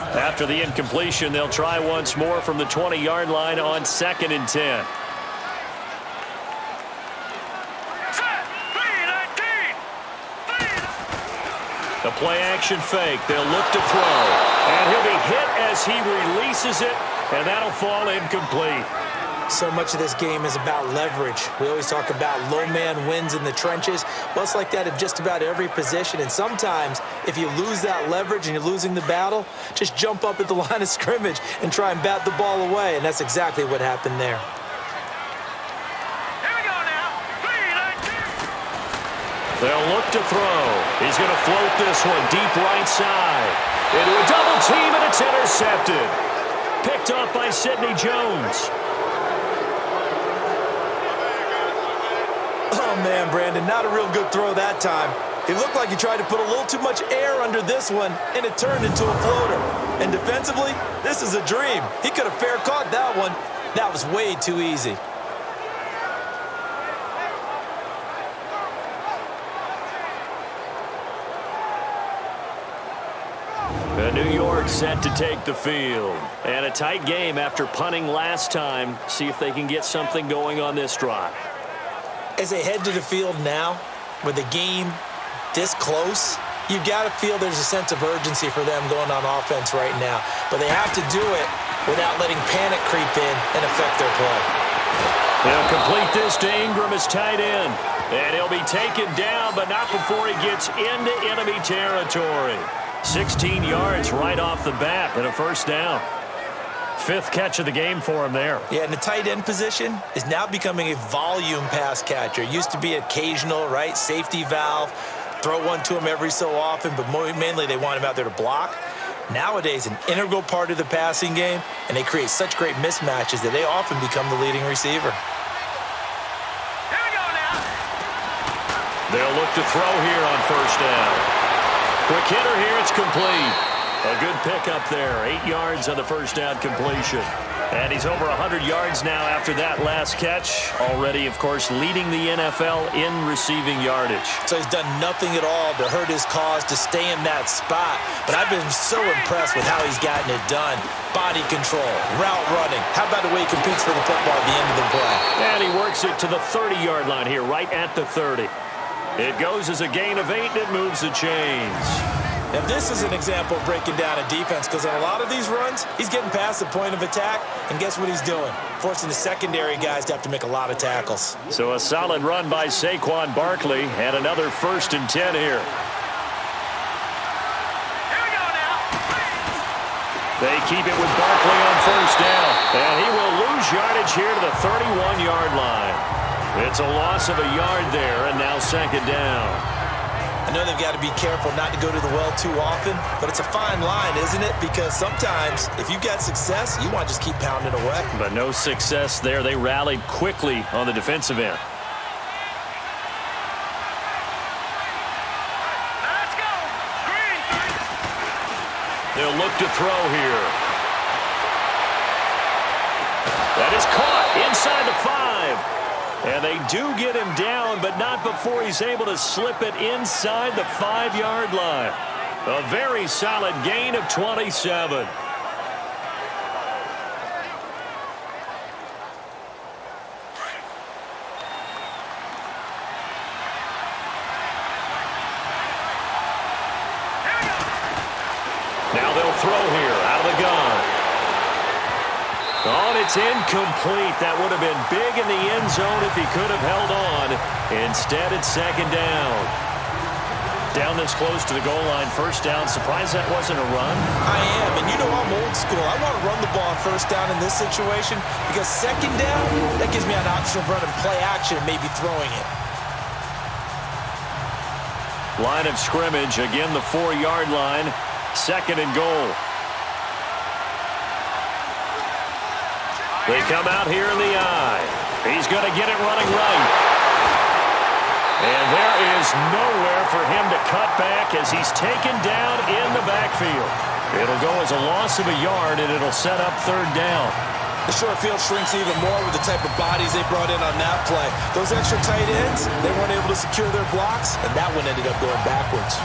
After the incompletion, they'll try once more from the 20-yard line on 2nd and 10. The play-action fake. They'll look to throw. And he'll be hit as he releases it, and that'll fall incomplete. So much of this game is about leverage. We always talk about low man wins in the trenches. Well, it's like that in just about every position. And sometimes, if you lose that leverage and you're losing the battle, just jump up at the line of scrimmage and try and bat the ball away. And that's exactly what happened there. Here we go now. They'll look to throw. He's going to float this one deep right side. Into a double team, and it's intercepted. Picked up by Sidney Jones. Oh, man, Brandon. Not a real good throw that time. It looked like he tried to put a little too much air under this one, and it turned into a floater. And defensively, this is a dream. He could have fair caught that one. That was way too easy. The New York set to take the field. And a tight game after punting last time. See if they can get something going on this drive. As they head to the field now, with the game this close, you've got to feel there's a sense of urgency for them going on offense right now. But they have to do it without letting panic creep in and affect their play. They'll complete this to Ingram as tight end. And he'll be taken down, but not before he gets into enemy territory. 16 yards right off the bat and a first down. 5th catch of the game for him there. Yeah, and the tight end position is now becoming a volume pass catcher. Used to be occasional, right? Safety valve. Throw one to him every so often, but mainly they want him out there to block. Nowadays, an integral part of the passing game, and they create such great mismatches that they often become the leading receiver. Here we go now. They'll look to throw here on first down. Quick hitter here, it's complete. A good pickup there, 8 yards on the first down completion. And he's over 100 yards now after that last catch. Already, of course, leading the NFL in receiving yardage. So he's done nothing at all to hurt his cause, to stay in that spot. But I've been so impressed with how he's gotten it done. Body control, route running. How about the way he competes for the football at the end of the play? And he works it to the 30-yard line here, right at the 30. It goes as a gain of 8, and it moves the chains. Now, this is an example of breaking down a defense, because on a lot of these runs, he's getting past the point of attack, and guess what he's doing? Forcing the secondary guys to have to make a lot of tackles. So a solid run by Saquon Barkley, and another 1st and 10 here. Here we go now. They keep it with Barkley on first down, and he will lose yardage here to the 31-yard line. It's a loss of a yard there, and now 2nd down. I know they've got to be careful not to go to the well too often, but it's a fine line, isn't it? Because sometimes, if you've got success, you want to just keep pounding away. But no success there. They rallied quickly on the defensive end. Let's go. Green. They'll look to throw here. That is caught inside the 5. And they do get him down, but not before he's able to slip it inside the 5-yard line. A very solid gain of 27. Now they'll throw here out of the gun. Oh, and it's incomplete. That would have been big in the end zone if he could have held on. Instead, it's 2nd down. Down this close to the goal line, first down. Surprised that wasn't a run? I am, and you know I'm old school. I want to run the ball on first down in this situation because 2nd down, that gives me an option of running play action and maybe throwing it. Line of scrimmage, again the 4-yard line. 2nd and goal. They come out here in the eye. He's going to get it running right. And there is nowhere for him to cut back as he's taken down in the backfield. It'll go as a loss of a yard, and it'll set up 3rd down. The short field shrinks even more with the type of bodies they brought in on that play. Those extra tight ends, they weren't able to secure their blocks, and that one ended up going backwards.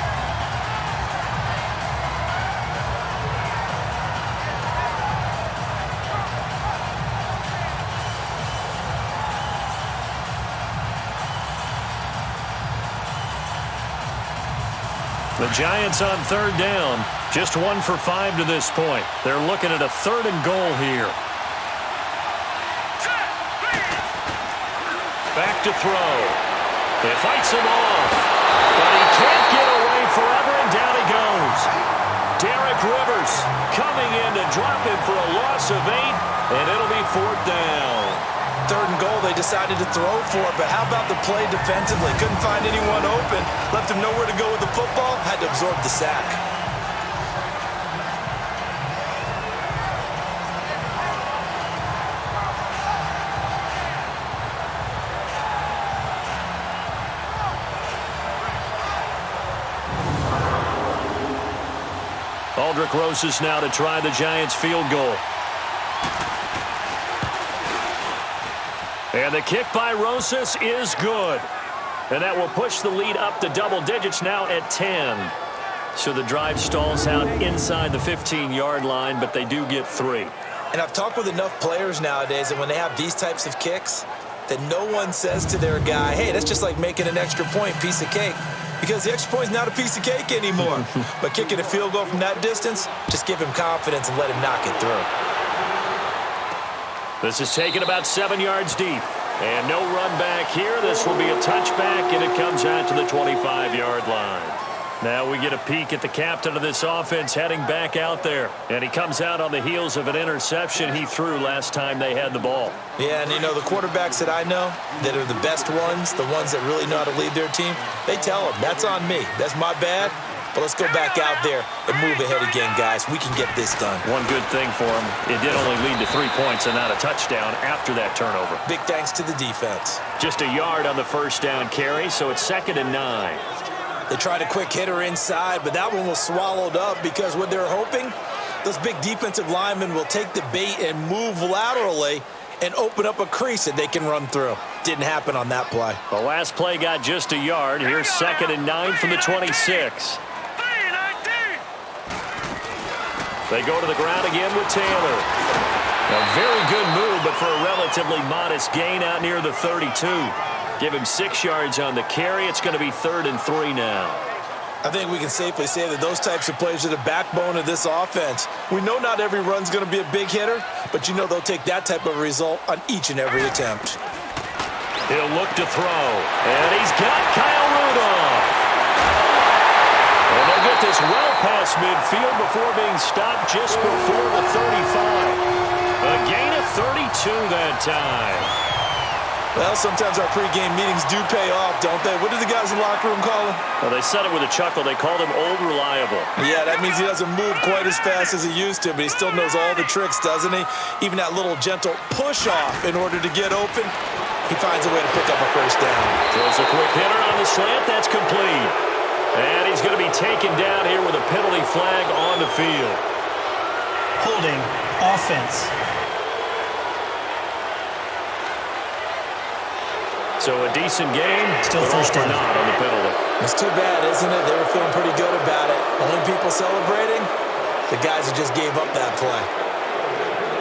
The Giants on 3rd down. Just 1 for 5 to this point. They're looking at a 3rd and goal here. Back to throw. He fights him off. But he can't get away forever, and down he goes. Derek Rivers coming in to drop him for a loss of 8, and it'll be 4th down. 3rd and goal, they decided to throw for it, but how about the play defensively? Couldn't find anyone open, left him nowhere to go with the football, had to absorb the sack. Rosas now to try the Giants field goal. And the kick by Rosas is good. And that will push the lead up to double digits now at 10. So the drive stalls out inside the 15-yard line, but they do get 3. And I've talked with enough players nowadays that when they have these types of kicks, that no one says to their guy, hey, that's just like making an extra point, piece of cake. Because the extra point is not a piece of cake anymore. But kicking a field goal from that distance, just give him confidence and let him knock it through. This is taken about 7 yards deep. And no run back here. This will be a touchback, and it comes out to the 25-yard line. Now we get a peek at the captain of this offense heading back out there. And he comes out on the heels of an interception he threw last time they had the ball. Yeah, and you know, the quarterbacks that I know that are the best ones, the ones that really know how to lead their team, they tell them, that's on me. That's my bad. But let's go back out there and move ahead again, guys. We can get this done. One good thing for him, it did only lead to 3 points and not a touchdown after that turnover. Big thanks to the defense. Just a yard on the first down carry, so it's 2nd and 9. They tried a quick hitter inside, but that one was swallowed up because what they're hoping, those big defensive linemen will take the bait and move laterally and open up a crease that they can run through. Didn't happen on that play. The last play got just a yard. Here's 2nd and 9 from the 26. They go to the ground again with Taylor. A very good move, but for a relatively modest gain out near the 32. Give him 6 yards on the carry. It's going to be 3rd and 3 now. I think we can safely say that those types of plays are the backbone of this offense. We know not every run's going to be a big hitter, but you know they'll take that type of result on each and every attempt. He'll look to throw, and he's got Kyle Rudolph. And they'll get this well past midfield before being stopped just before the 35. A gain of 32 that time. Well, sometimes our pregame meetings do pay off, don't they? What do the guys in the locker room call him? Well, they said it with a chuckle. They called him Old Reliable. Yeah, that means he doesn't move quite as fast as he used to, but he still knows all the tricks, doesn't he? Even that little gentle push-off in order to get open, he finds a way to pick up a first down. Throws a quick hitter on the slant. That's complete. And he's going to be taken down here with a penalty flag on the field. Holding, offense. So a decent game, still first down. Not on the penalty. It's too bad, isn't it? They were feeling pretty good about it. Only people celebrating, the guys who just gave up that play.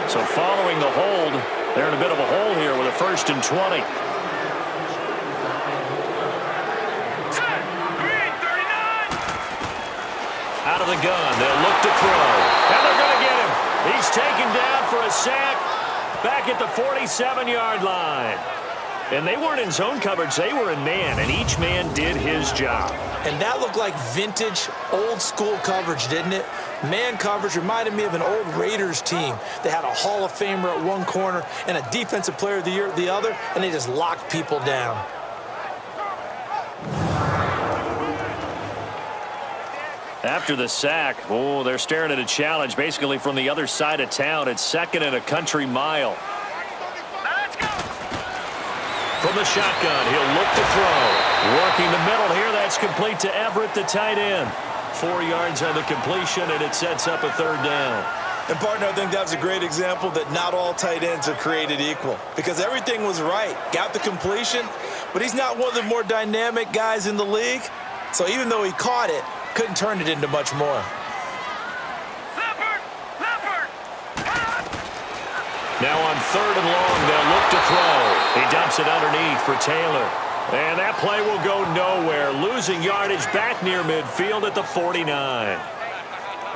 So following the hold, they're in a bit of a hole here with a 1st and 20. Out of the gun, they'll look to throw. And they're going to get him. He's taken down for a sack back at the 47-yard line. And they weren't in zone coverage. They were in man, and each man did his job. And that looked like vintage, old-school coverage, didn't it? Man coverage reminded me of an old Raiders team. They had a Hall of Famer at one corner and a Defensive Player of the Year at the other, and they just locked people down. After the sack, they're staring at a challenge basically from the other side of town. It's 2nd and a country mile. From the shotgun, he'll look to throw. Working the middle here, that's complete to Everett, the tight end. 4 yards on the completion, and it sets up a 3rd down. And, partner, I think that was a great example that not all tight ends are created equal. Because everything was right. Got the completion, but he's not one of the more dynamic guys in the league. So even though he caught it, couldn't turn it into much more. Now on 3rd and long, they'll look to throw. He dumps it underneath for Taylor. And that play will go nowhere. Losing yardage back near midfield at the 49.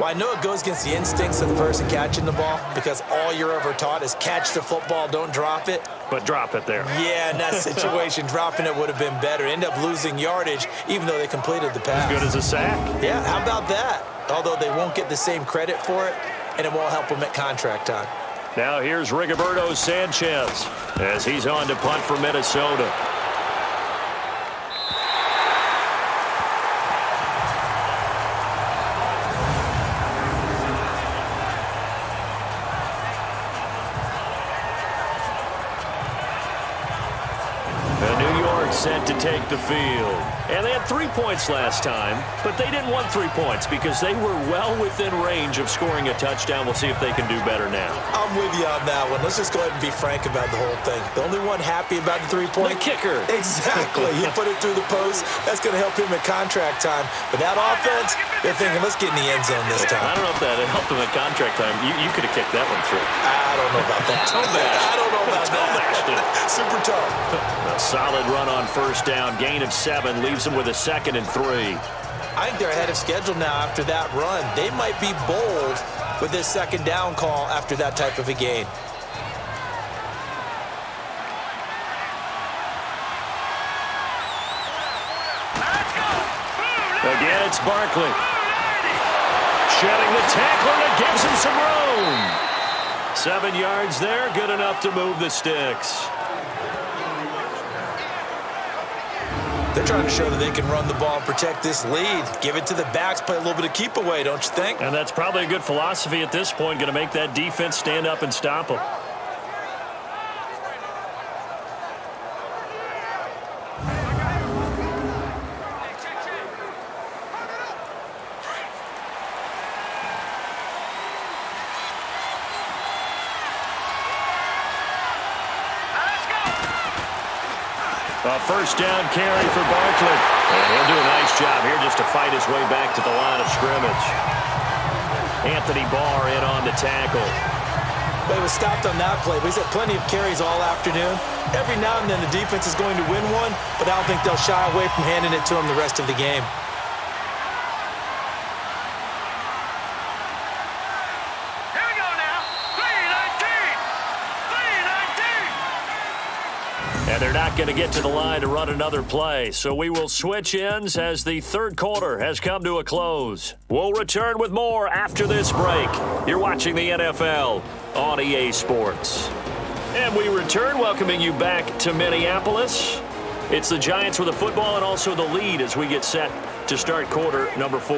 Well, I know it goes against the instincts of the person catching the ball because all you're ever taught is catch the football, don't drop it. But drop it there. Yeah, in that situation, dropping it would have been better. End up losing yardage even though they completed the pass. As good as a sack. Yeah, how about that? Although they won't get the same credit for it, and it won't help them at contract time. Now here's Rigoberto Sanchez as he's on to punt for Minnesota. set to take the field. And they had 3 points last time, but they didn't want 3 points because they were well within range of scoring a touchdown. We'll see if they can do better now. I'm with you on that one. Let's just go ahead and be frank about the whole thing. The only one happy about the 3-point? The kicker. Exactly. He put it through the post. That's going to help him at contract time. But that offense, they're thinking, let's get in the end zone this time. I don't know if that helped him at contract time. You could have kicked that one through. I don't know about that. I don't know about that. Super tough. A solid run on first down. Gain of 7 leaves them with a 2nd and 3. I think they're ahead of schedule now after that run. They might be bold with this 2nd down call after that type of a gain. Again, it's Barkley. Shedding the tackle, and it gives him some room. 7 yards there, good enough to move the sticks. They're trying to show that they can run the ball and protect this lead. Give it to the backs, play a little bit of keep away, don't you think? And that's probably a good philosophy at this point, going to make that defense stand up and stop them. A first down carry for Barkley. And he'll do a nice job here just to fight his way back to the line of scrimmage. Anthony Barr in on the tackle. But he was stopped on that play, but he's had plenty of carries all afternoon. Every now and then the defense is going to win one, but I don't think they'll shy away from handing it to him the rest of the game. And they're not going to get to the line to run another play. So we will switch ends as the third quarter has come to a close. We'll return with more after this break. You're watching the NFL on EA Sports. And we return, welcoming you back to Minneapolis. It's the Giants with the football and also the lead as we get set to start quarter number 4.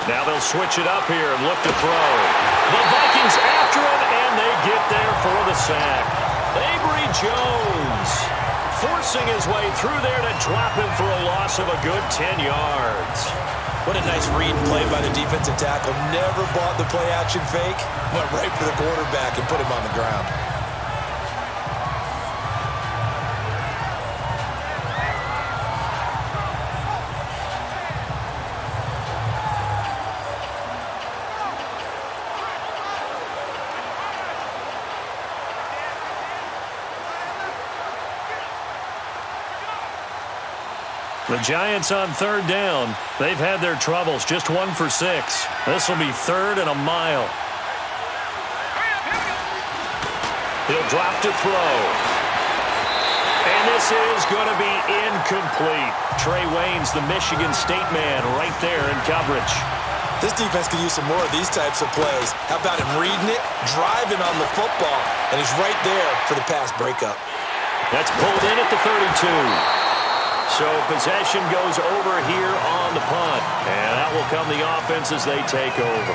Now they'll switch it up here and look to throw. The Vikings after him, and they get there for the sack. Avery Jones forcing his way through there to drop him for a loss of a good 10 yards. What a nice read and play by the defensive tackle. Never bought the play-action fake. Went right for the quarterback and put him on the ground. The Giants on third down. They've had their troubles. Just 1 for 6. This will be 3rd and a mile. He'll drop to throw. And this is going to be incomplete. Trey Waynes, the Michigan State man, right there in coverage. This defense could use some more of these types of plays. How about him reading it, driving on the football, and he's right there for the pass breakup. That's pulled in at the 32. So possession goes over here on the punt. And that will come the offense as they take over.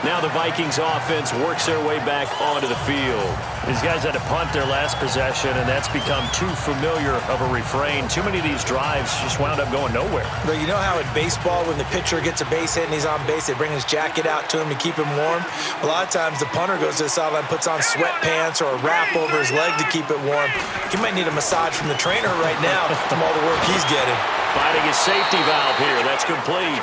Now the Vikings offense works their way back onto the field. These guys had to punt their last possession, and that's become too familiar of a refrain. Too many of these drives just wound up going nowhere. But you know how in baseball, when the pitcher gets a base hit and he's on base, they bring his jacket out to him to keep him warm? A lot of times the punter goes to the sideline, puts on sweatpants or a wrap over his leg to keep it warm. He might need a massage from the trainer right now from all the work he's getting. Finding his safety valve here. That's complete.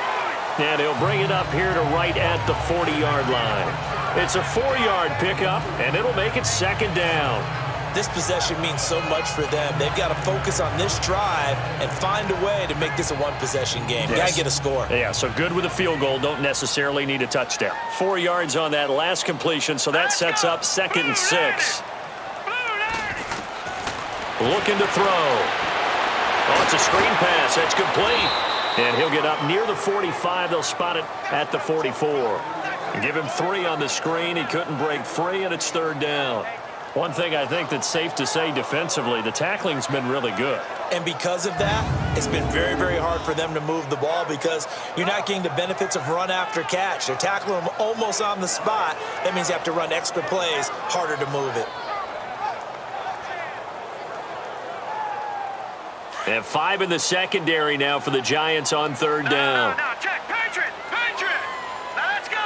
And he'll bring it up here to right at the 40-yard line. It's a 4-yard pickup, and it'll make it 2nd down. This possession means so much for them. They've got to focus on this drive and find a way to make this a one-possession game. Yes. Got to get a score. Yeah, so good with a field goal. Don't necessarily need a touchdown. 4 yards on that last completion, so that sets up 2nd and 6. Looking to throw. Oh, it's a screen pass. That's complete. And he'll get up near the 45. They'll spot it at the 44. Give him 3 on the screen. He couldn't break free, and it's 3rd down. One thing I think that's safe to say defensively, the tackling's been really good. And because of that, it's been very, very hard for them to move the ball because you're not getting the benefits of run after catch. They're tackling them almost on the spot. That means you have to run extra plays, harder to move it. And 5 in the secondary now for the Giants on third down. Now check. Patriot. Now let's go.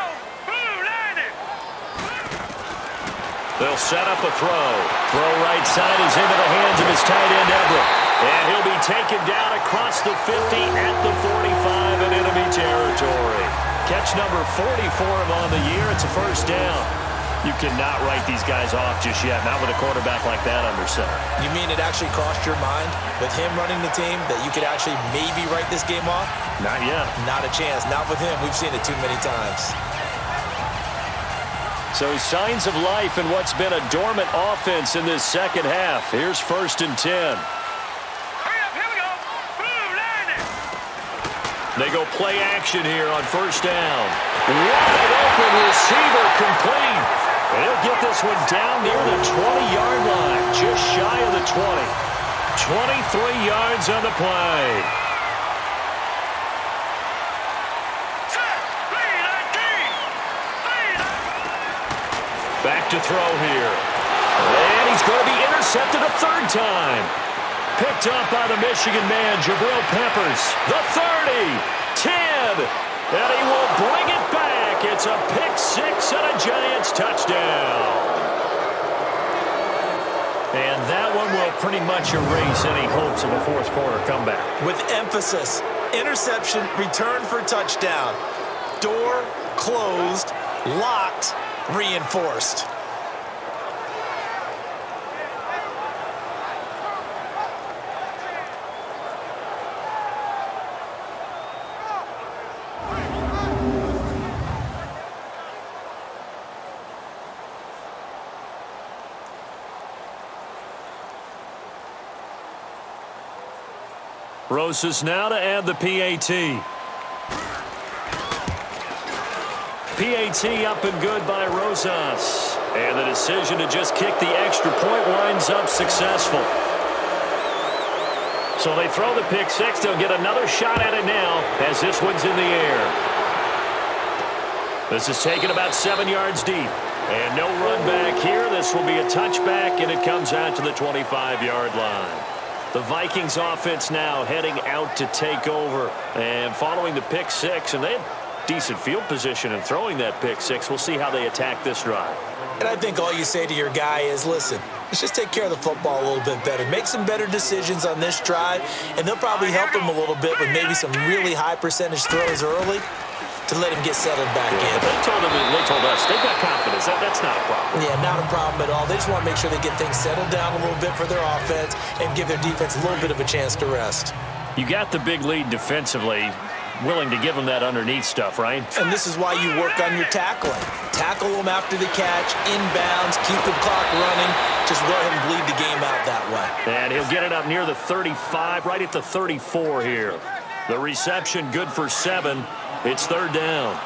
They'll set up a throw. Throw right side is into the hands of his tight end, Everett. And he'll be taken down across the 50 at the 45 in enemy territory. Catch number 40 for him on the year. It's a first down. You cannot write these guys off just yet, not with a quarterback like that under center. You mean it actually crossed your mind with him running the team that you could actually maybe write this game off? Not yet. Not a chance. Not with him. We've seen it too many times. So signs of life in what's been a dormant offense in this second half. Here's 1st and 10. Hurry up, here we go. They go play action here on first down. Wide open receiver complete. And he'll get this one down near the 20-yard line, just shy of the 20. 23 yards on the play. Back to throw here. And he's going to be intercepted a third time. Picked up by the Michigan man, Jabril Peppers. The 30, 10, and he will bring it back. It's a pick-6 and a Giants touchdown. And that one will pretty much erase any hopes of a fourth-quarter comeback. With emphasis, interception, return for touchdown. Door closed, locked, reinforced. Rosas now to add the PAT. PAT up and good by Rosas. And the decision to just kick the extra point winds up successful. So they throw the pick 6. They'll get another shot at it now as this one's in the air. This is taken about 7 yards deep. And no run back here. This will be a touchback, and it comes out to the 25-yard line. The Vikings offense now heading out to take over. And following the pick 6, and they had decent field position in throwing that pick 6. We'll see how they attack this drive. And I think all you say to your guy is, listen, let's just take care of the football a little bit better. Make some better decisions on this drive, and they'll probably help him a little bit with maybe some really high percentage throws early to let him get settled back in. They told us they've got confidence. That's not a problem. Yeah, not a problem at all. They just want to make sure they get things settled down a little bit for their offense and give their defense a little bit of a chance to rest. You got the big lead defensively, willing to give them that underneath stuff, right? And this is why you work on your tackling. Tackle them after the catch, inbounds, keep the clock running. Just go ahead and bleed the game out that way. And he'll get it up near the 35, right at the 34 here. The reception good for 7. It's third down.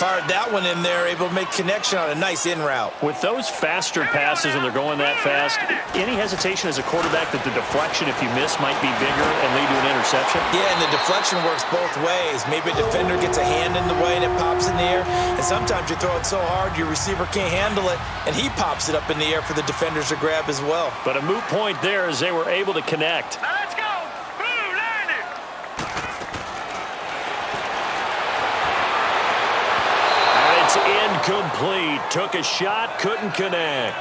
Fired that one in there, able to make connection on a nice in route. With those faster passes and they're going that fast, any hesitation as a quarterback that the deflection, if you miss, might be bigger and lead to an interception? Yeah, and the deflection works both ways. Maybe a defender gets a hand in the way and it pops in the air. And sometimes you throw it so hard your receiver can't handle it, and he pops it up in the air for the defenders to grab as well. But a moot point there as they were able to connect. Now let's go. Incomplete. Took a shot, couldn't connect.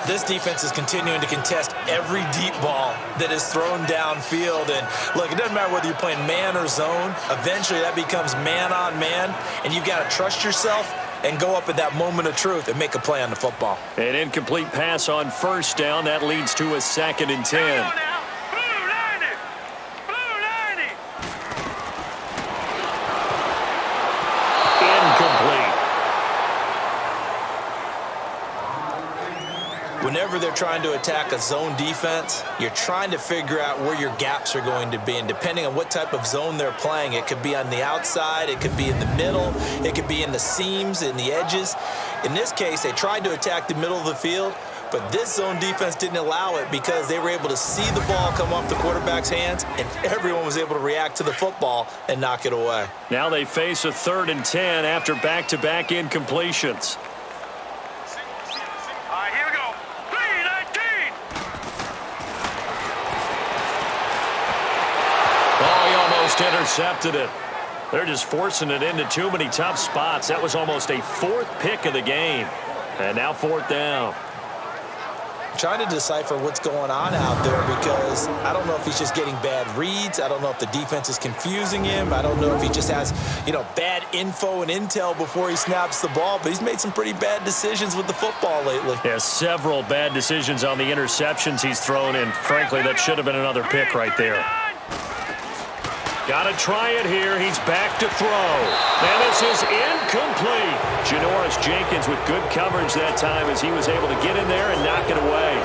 This defense is continuing to contest every deep ball that is thrown downfield. And look, it doesn't matter whether you're playing man or zone. Eventually that becomes man on man, and you've got to trust yourself and go up at that moment of truth and make a play on the football. An incomplete pass on first down. That leads to a 2nd and 10. Whenever they're trying to attack a zone defense, you're trying to figure out where your gaps are going to be. And depending on what type of zone they're playing, it could be on the outside, it could be in the middle, it could be in the seams, in the edges. In this case, they tried to attack the middle of the field, But this zone defense didn't allow it because they were able to see the ball come off the quarterback's hands, and everyone was able to react to the football and knock it away. Now they face a 3rd and 10 after back-to-back incompletions. All right, here we go. 3-19. Oh, he almost intercepted it. They're just forcing it into too many tough spots. That was almost a 4th pick of the game. And now 4th down. Trying to decipher what's going on out there because I don't know if he's just getting bad reads. I don't know if the defense is confusing him. I don't know if he just has, bad info and intel before he snaps the ball. But he's made some pretty bad decisions with the football lately. Yeah, several bad decisions on the interceptions he's thrown in. Frankly, that should have been another pick right there. Got to try it here. He's back to throw. And this is incomplete. Janoris Jenkins with good coverage that time as he was able to get in there and knock it away.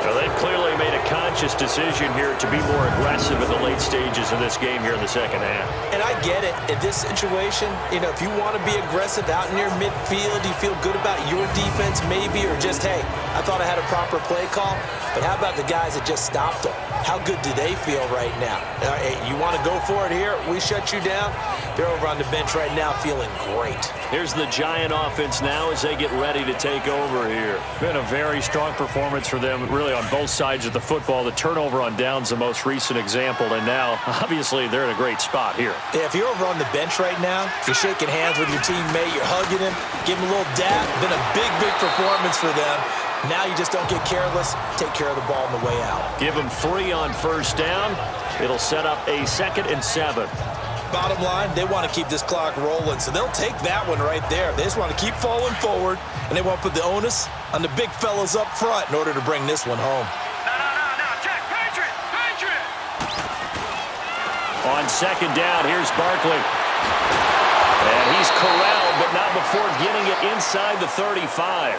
Now, they've clearly made a conscious decision here to be more aggressive in the late stages of this game here in the second half. And I get it. In this situation, if you want to be aggressive out near midfield, you feel good about your defense maybe, or just, hey, I thought I had a proper play call. But how about the guys that just stopped them? How good do they feel right now? Hey, you want to go for it here? We shut you down? They're over on the bench right now feeling great. Here's the Giant offense now as they get ready to take over here. Been a very strong performance for them, really, on both sides of the football. The turnover on downs the most recent example, and now, obviously, they're in a great spot here. Yeah, if you're over on the bench right now, you're shaking hands with your teammate, you're hugging him, give him a little dap. Been a big, big performance for them. Now you just don't get careless. Take care of the ball on the way out. Give them 3 on 1st down. It'll set up a 2nd and 7. Bottom line, they want to keep this clock rolling, so they'll take that one right there. They just want to keep falling forward, and they want to put the onus on the big fellas up front in order to bring this one home. No, check. Patriot. On 2nd down, here's Barkley. And he's corralled, but not before getting it inside the 35.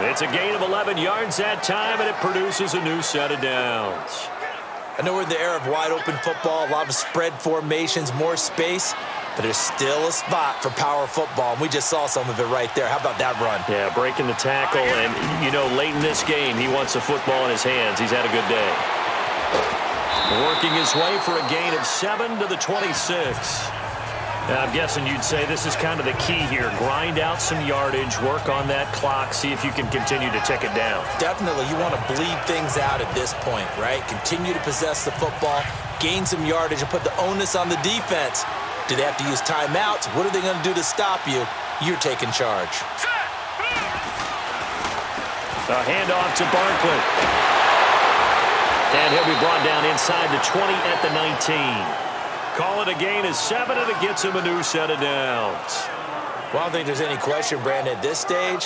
It's a gain of 11 yards that time, and it produces a new set of downs. I know we're in the era of wide-open football, a lot of spread formations, more space, but there's still a spot for power football, and we just saw some of it right there. How about that run? Yeah, breaking the tackle, and, late in this game, he wants the football in his hands. He's had a good day. Working his way for a gain of 7 to the 26. Now, I'm guessing you'd say this is kind of the key here. Grind out some yardage, work on that clock, see if you can continue to tick it down. Definitely, you want to bleed things out at this point, right? Continue to possess the football, gain some yardage, and put the onus on the defense. Do they have to use timeouts? What are they going to do to stop you? You're taking charge. A handoff to Barkley. And he'll be brought down inside the 20 at the 19. Call it a gain of 7, and it gets him a new set of downs. Well, I don't think there's any question, Brandon, at this stage,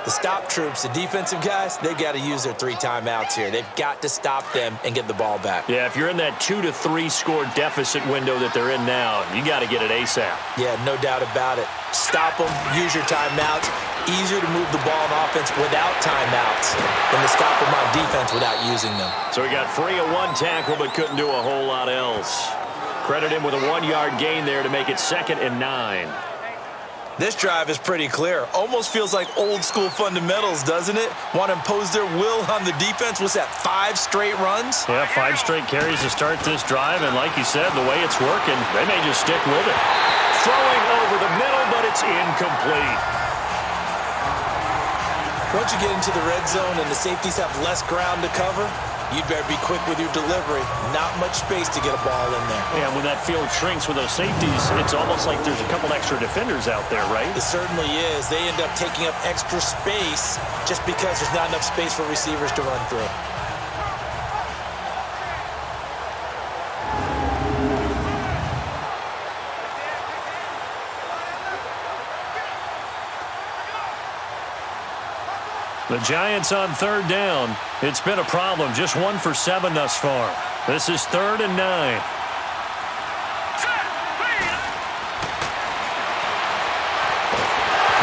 the stop troops, the defensive guys, they got to use their 3 timeouts here. They've got to stop them and get the ball back. Yeah, if you're in that 2 to 3 score deficit window that they're in now, you got to get it ASAP. Yeah, no doubt about it. Stop them, use your timeouts. Easier to move the ball on offense without timeouts than to stop them on defense without using them. So he got free of 1 tackle but couldn't do a whole lot else. Credit him with a 1-yard gain there to make it 2nd and 9. This drive is pretty clear. Almost feels like old school fundamentals, doesn't it? Want to impose their will on the defense. What's that, 5 straight runs? Yeah, 5 straight carries to start this drive, and like you said, the way it's working, they may just stick with it. Throwing over the middle, but it's incomplete. Once you get into the red zone and the safeties have less ground to cover, you'd better be quick with your delivery. Not much space to get a ball in there. Yeah, when that field shrinks with those safeties, it's almost like there's a couple extra defenders out there, right? It certainly is. They end up taking up extra space just because there's not enough space for receivers to run through. The Giants on 3rd down. It's been a problem. Just 1 for 7 thus far. This is 3rd and 9.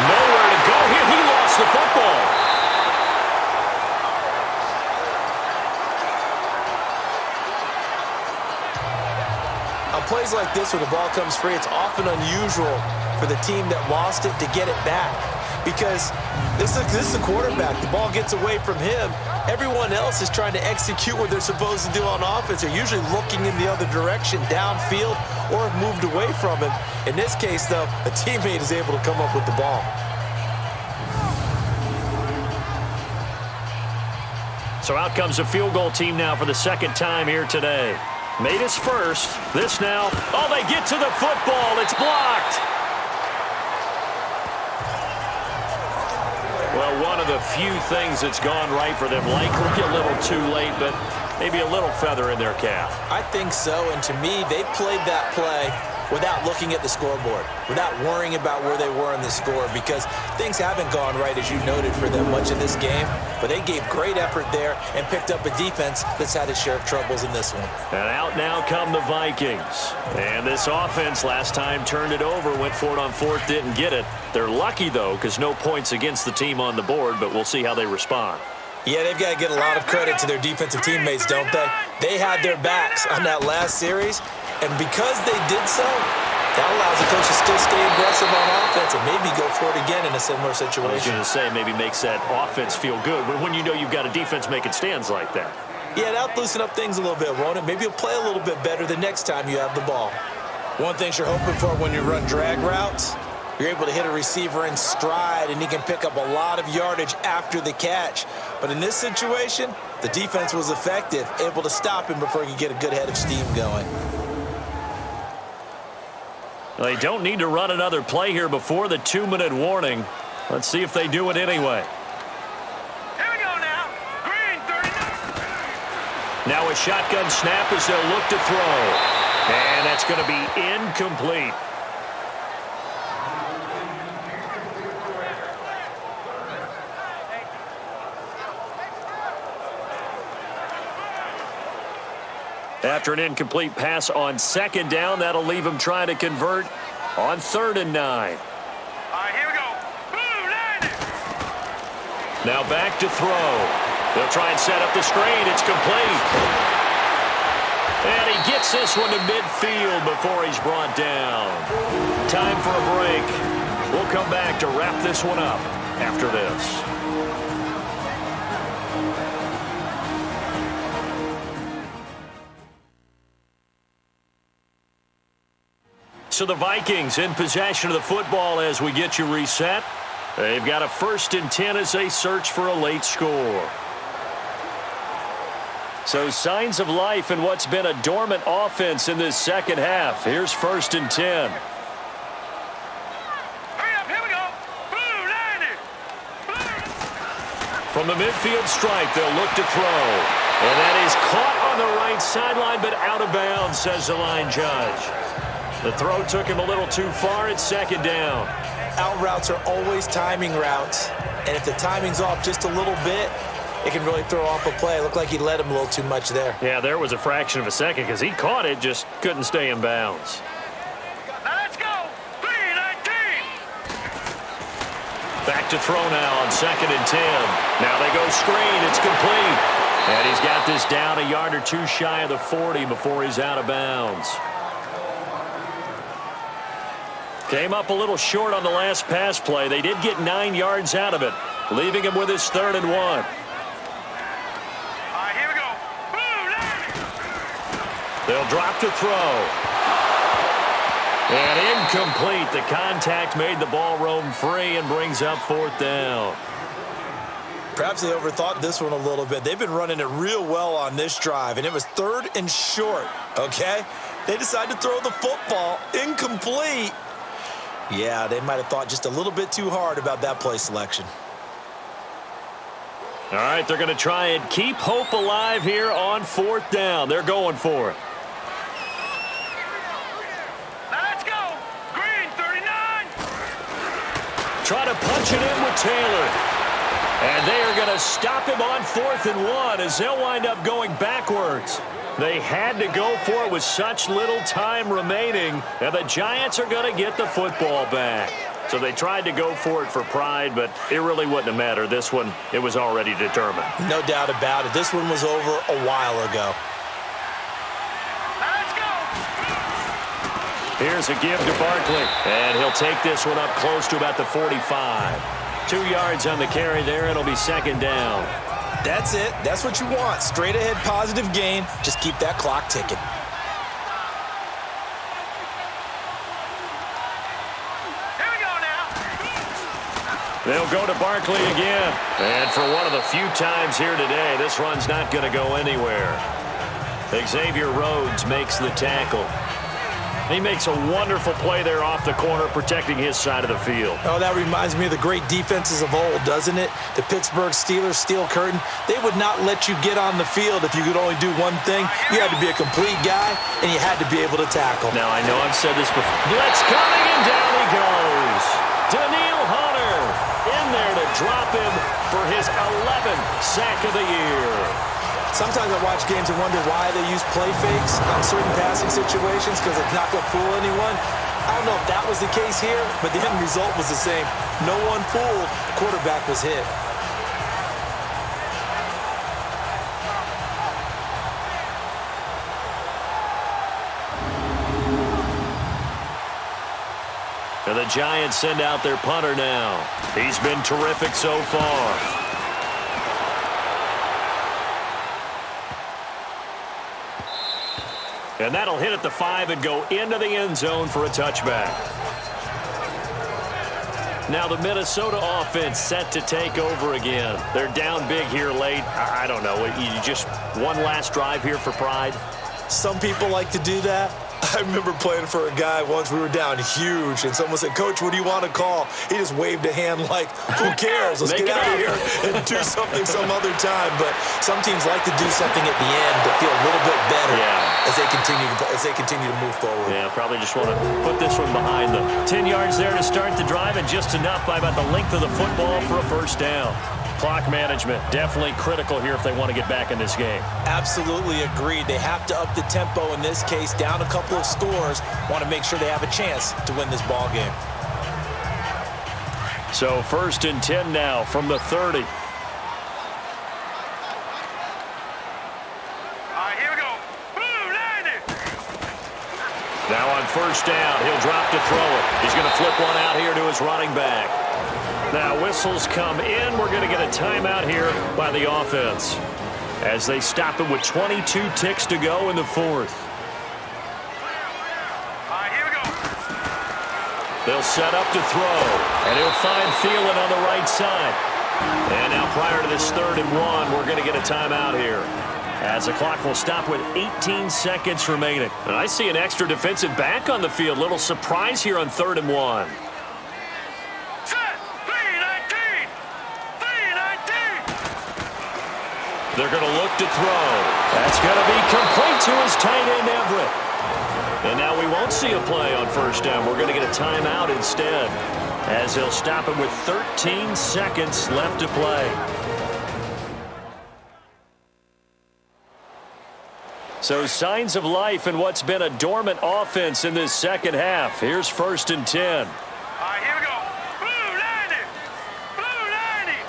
Nowhere to go here. He lost the football. On plays like this where the ball comes free, it's often unusual for the team that lost it to get it back. because this is a quarterback. The ball gets away from him. Everyone else is trying to execute what they're supposed to do on offense. They're usually looking in the other direction, downfield, or have moved away from him. In this case, though, a teammate is able to come up with the ball. So out comes a field goal team now for the second time here today. Made his first. This now. Oh, they get to the football. It's blocked. Well, one of the few things that's gone right for them. Likely a little too late, but maybe a little feather in their cap. I think so, and to me, they played that play without looking at the scoreboard, without worrying about where they were in the score, because things haven't gone right, as you noted, for them much of this game. But they gave great effort there and picked up a defense that's had its share of troubles in this one. And out now come the Vikings. And this offense last time turned it over, went for it on fourth, didn't get it. They're lucky, though, because no points against the team on the board, but we'll see how they respond. Yeah, they've got to get a lot of credit to their defensive teammates, don't they? They had their backs on that last series, and because they did so, that allows the coach to still stay aggressive on offense and maybe go for it again in a similar situation. I was going to say, maybe makes that offense feel good when you know you've got a defense making stands like that. Yeah, that'll loosen up things a little bit, won't it? Maybe you'll play a little bit better the next time you have the ball. One thing you're hoping for when you run drag routes, you're able to hit a receiver in stride, and he can pick up a lot of yardage after the catch. But in this situation, the defense was effective, able to stop him before he could get a good head of steam going. They don't need to run another play here before the 2-minute warning. Let's see if they do it anyway. Here we go now. Green 39. Now a shotgun snap as they'll look to throw. And that's going to be incomplete. After an incomplete pass on second down, that'll leave him trying to convert on 3rd and 9. All right, here we go. Boom, landed. Now back to throw. They'll try and set up the screen. It's complete. And he gets this one to midfield before he's brought down. Time for a break. We'll come back to wrap this one up after this. So the Vikings in possession of the football as we get you reset. They've got a 1st and 10 as they search for a late score. So signs of life in what's been a dormant offense in this second half. Here's 1st and 10. Hurry up, here we go. Boom, landed. Boom. From the midfield stripe, they'll look to throw. And that is caught on the right sideline, but out of bounds, says the line judge. The throw took him a little too far. It's 2nd down. Out routes are always timing routes, and if the timing's off just a little bit, it can really throw off a play. Looked like he let him a little too much there. Yeah, there was a fraction of a second because he caught it, just couldn't stay in bounds. Now let's go. 3-19. Back to throw now on 2nd and 10. Now they go screen. It's complete. And he's got this down a yard or two shy of the 40 before he's out of bounds. Came up a little short on the last pass play. They did get 9 yards out of it, leaving him with his 3rd and 1. All right, here we go. Boom, landed. They'll drop to throw. And incomplete. The contact made the ball roam free and brings up 4th down. Perhaps they overthought this one a little bit. They've been running it real well on this drive, and it was 3rd and short, okay? They decided to throw the football incomplete. Yeah, they might have thought just a little bit too hard about that play selection. All right, they're going to try and keep hope alive here on 4th down. They're going for it. Now let's go. Green 39. Try to punch it in with Taylor. And they are going to stop him on 4th and 1 as they'll wind up going backwards. They had to go for it with such little time remaining, and the Giants are going to get the football back. So they tried to go for it for pride, but it really wouldn't have mattered. This one, it was already determined. No doubt about it. This one was over a while ago. Now let's go. Here's a give to Barkley, and he'll take this one up close to about the 45. 2 yards on the carry there. It'll be second down. That's it. That's what you want. Straight ahead positive gain. Just keep that clock ticking. Here we go now. They'll go to Barkley again. And for one of the few times here today, this run's not going to go anywhere. Xavier Rhodes makes the tackle. He makes a wonderful play there off the corner, protecting his side of the field. Oh, that reminds me of the great defenses of old, doesn't it? The Pittsburgh Steelers steel curtain. They would not let you get on the field if you could only do one thing. You had to be a complete guy, and you had to be able to tackle. Now, I know I've said this before. Blitz coming, and down he goes. Daniil Hunter in there to drop him for his 11th sack of the year. Sometimes I watch games and wonder why they use play fakes on certain passing situations because it's not going to fool anyone. I don't know if that was the case here, but the end result was the same. No one fooled. The quarterback was hit. And the Giants send out their punter now. He's been terrific so far. And that'll hit at the 5 and go into the end zone for a touchback. Now the Minnesota offense set to take over again. They're down big here late. I don't know. You just one last drive here for pride? Some people like to do that. I remember playing for a guy once. We were down huge, and someone said, "Coach, what do you want to call?" He just waved a hand like, "Who cares? Let's get out of here and do something some other time." But some teams like to do something at the end to feel a little bit better as they continue to move forward. Yeah, probably just want to put this one behind them. 10 yards there to start the drive, and just enough by about the length of the football for a first down. Clock management definitely critical here if they want to get back in this game. Absolutely agreed. They have to up the tempo in this case, down a couple of scores. Want to make sure they have a chance to win this ball game. So 1st and 10 now from the 30. All right, here we go. Boom, landed. Now on 1st down, he'll drop to throw it. He's going to flip one out here to his running back. Now whistles come in. We're going to get a timeout here by the offense as they stop it with 22 ticks to go in the 4th. All right, here we go. They'll set up to throw, and he'll find Thielen on the right side. And now prior to this 3rd and 1, we're going to get a timeout here as the clock will stop with 18 seconds remaining. And I see an extra defensive back on the field. Little surprise here on 3rd and 1. They're going to look to throw. That's going to be complete to his tight end, Everett. And now we won't see a play on 1st down. We're going to get a timeout instead as he'll stop it with 13 seconds left to play. So signs of life in what's been a dormant offense in this second half. Here's 1st and 10. All right, here we go. Blue landed. Blue landed.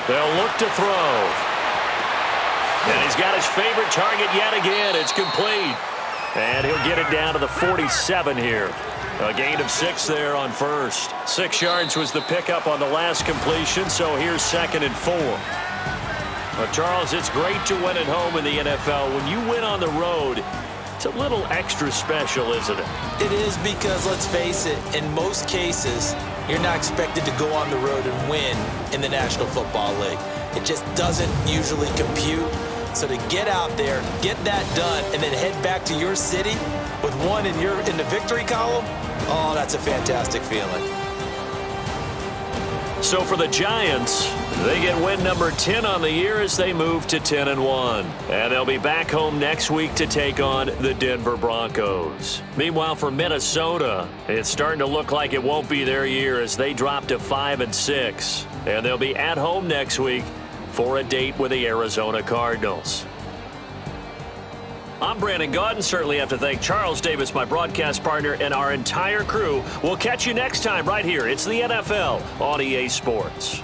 They'll look to throw. And he's got his favorite target yet again. It's complete. And he'll get it down to the 47 here. A gain of 6 there on 1st. 6 yards was the pickup on the last completion, so here's 2nd and 4. Well, Charles, it's great to win at home in the NFL. When you win on the road, it's a little extra special, isn't it? It is because, let's face it, in most cases, you're not expected to go on the road and win in the National Football League. It just doesn't usually compute. So to get out there, get that done, and then head back to your city with one in the victory column, oh, that's a fantastic feeling. So for the Giants, they get win number 10 on the year as they move to 10-1. And they'll be back home next week to take on the Denver Broncos. Meanwhile, for Minnesota, it's starting to look like it won't be their year as they drop to 5-6. And they'll be at home next week for a date with the Arizona Cardinals. I'm Brandon Gaudin. Certainly have to thank Charles Davis, my broadcast partner, and our entire crew. We'll catch you next time right here. It's the NFL on EA Sports.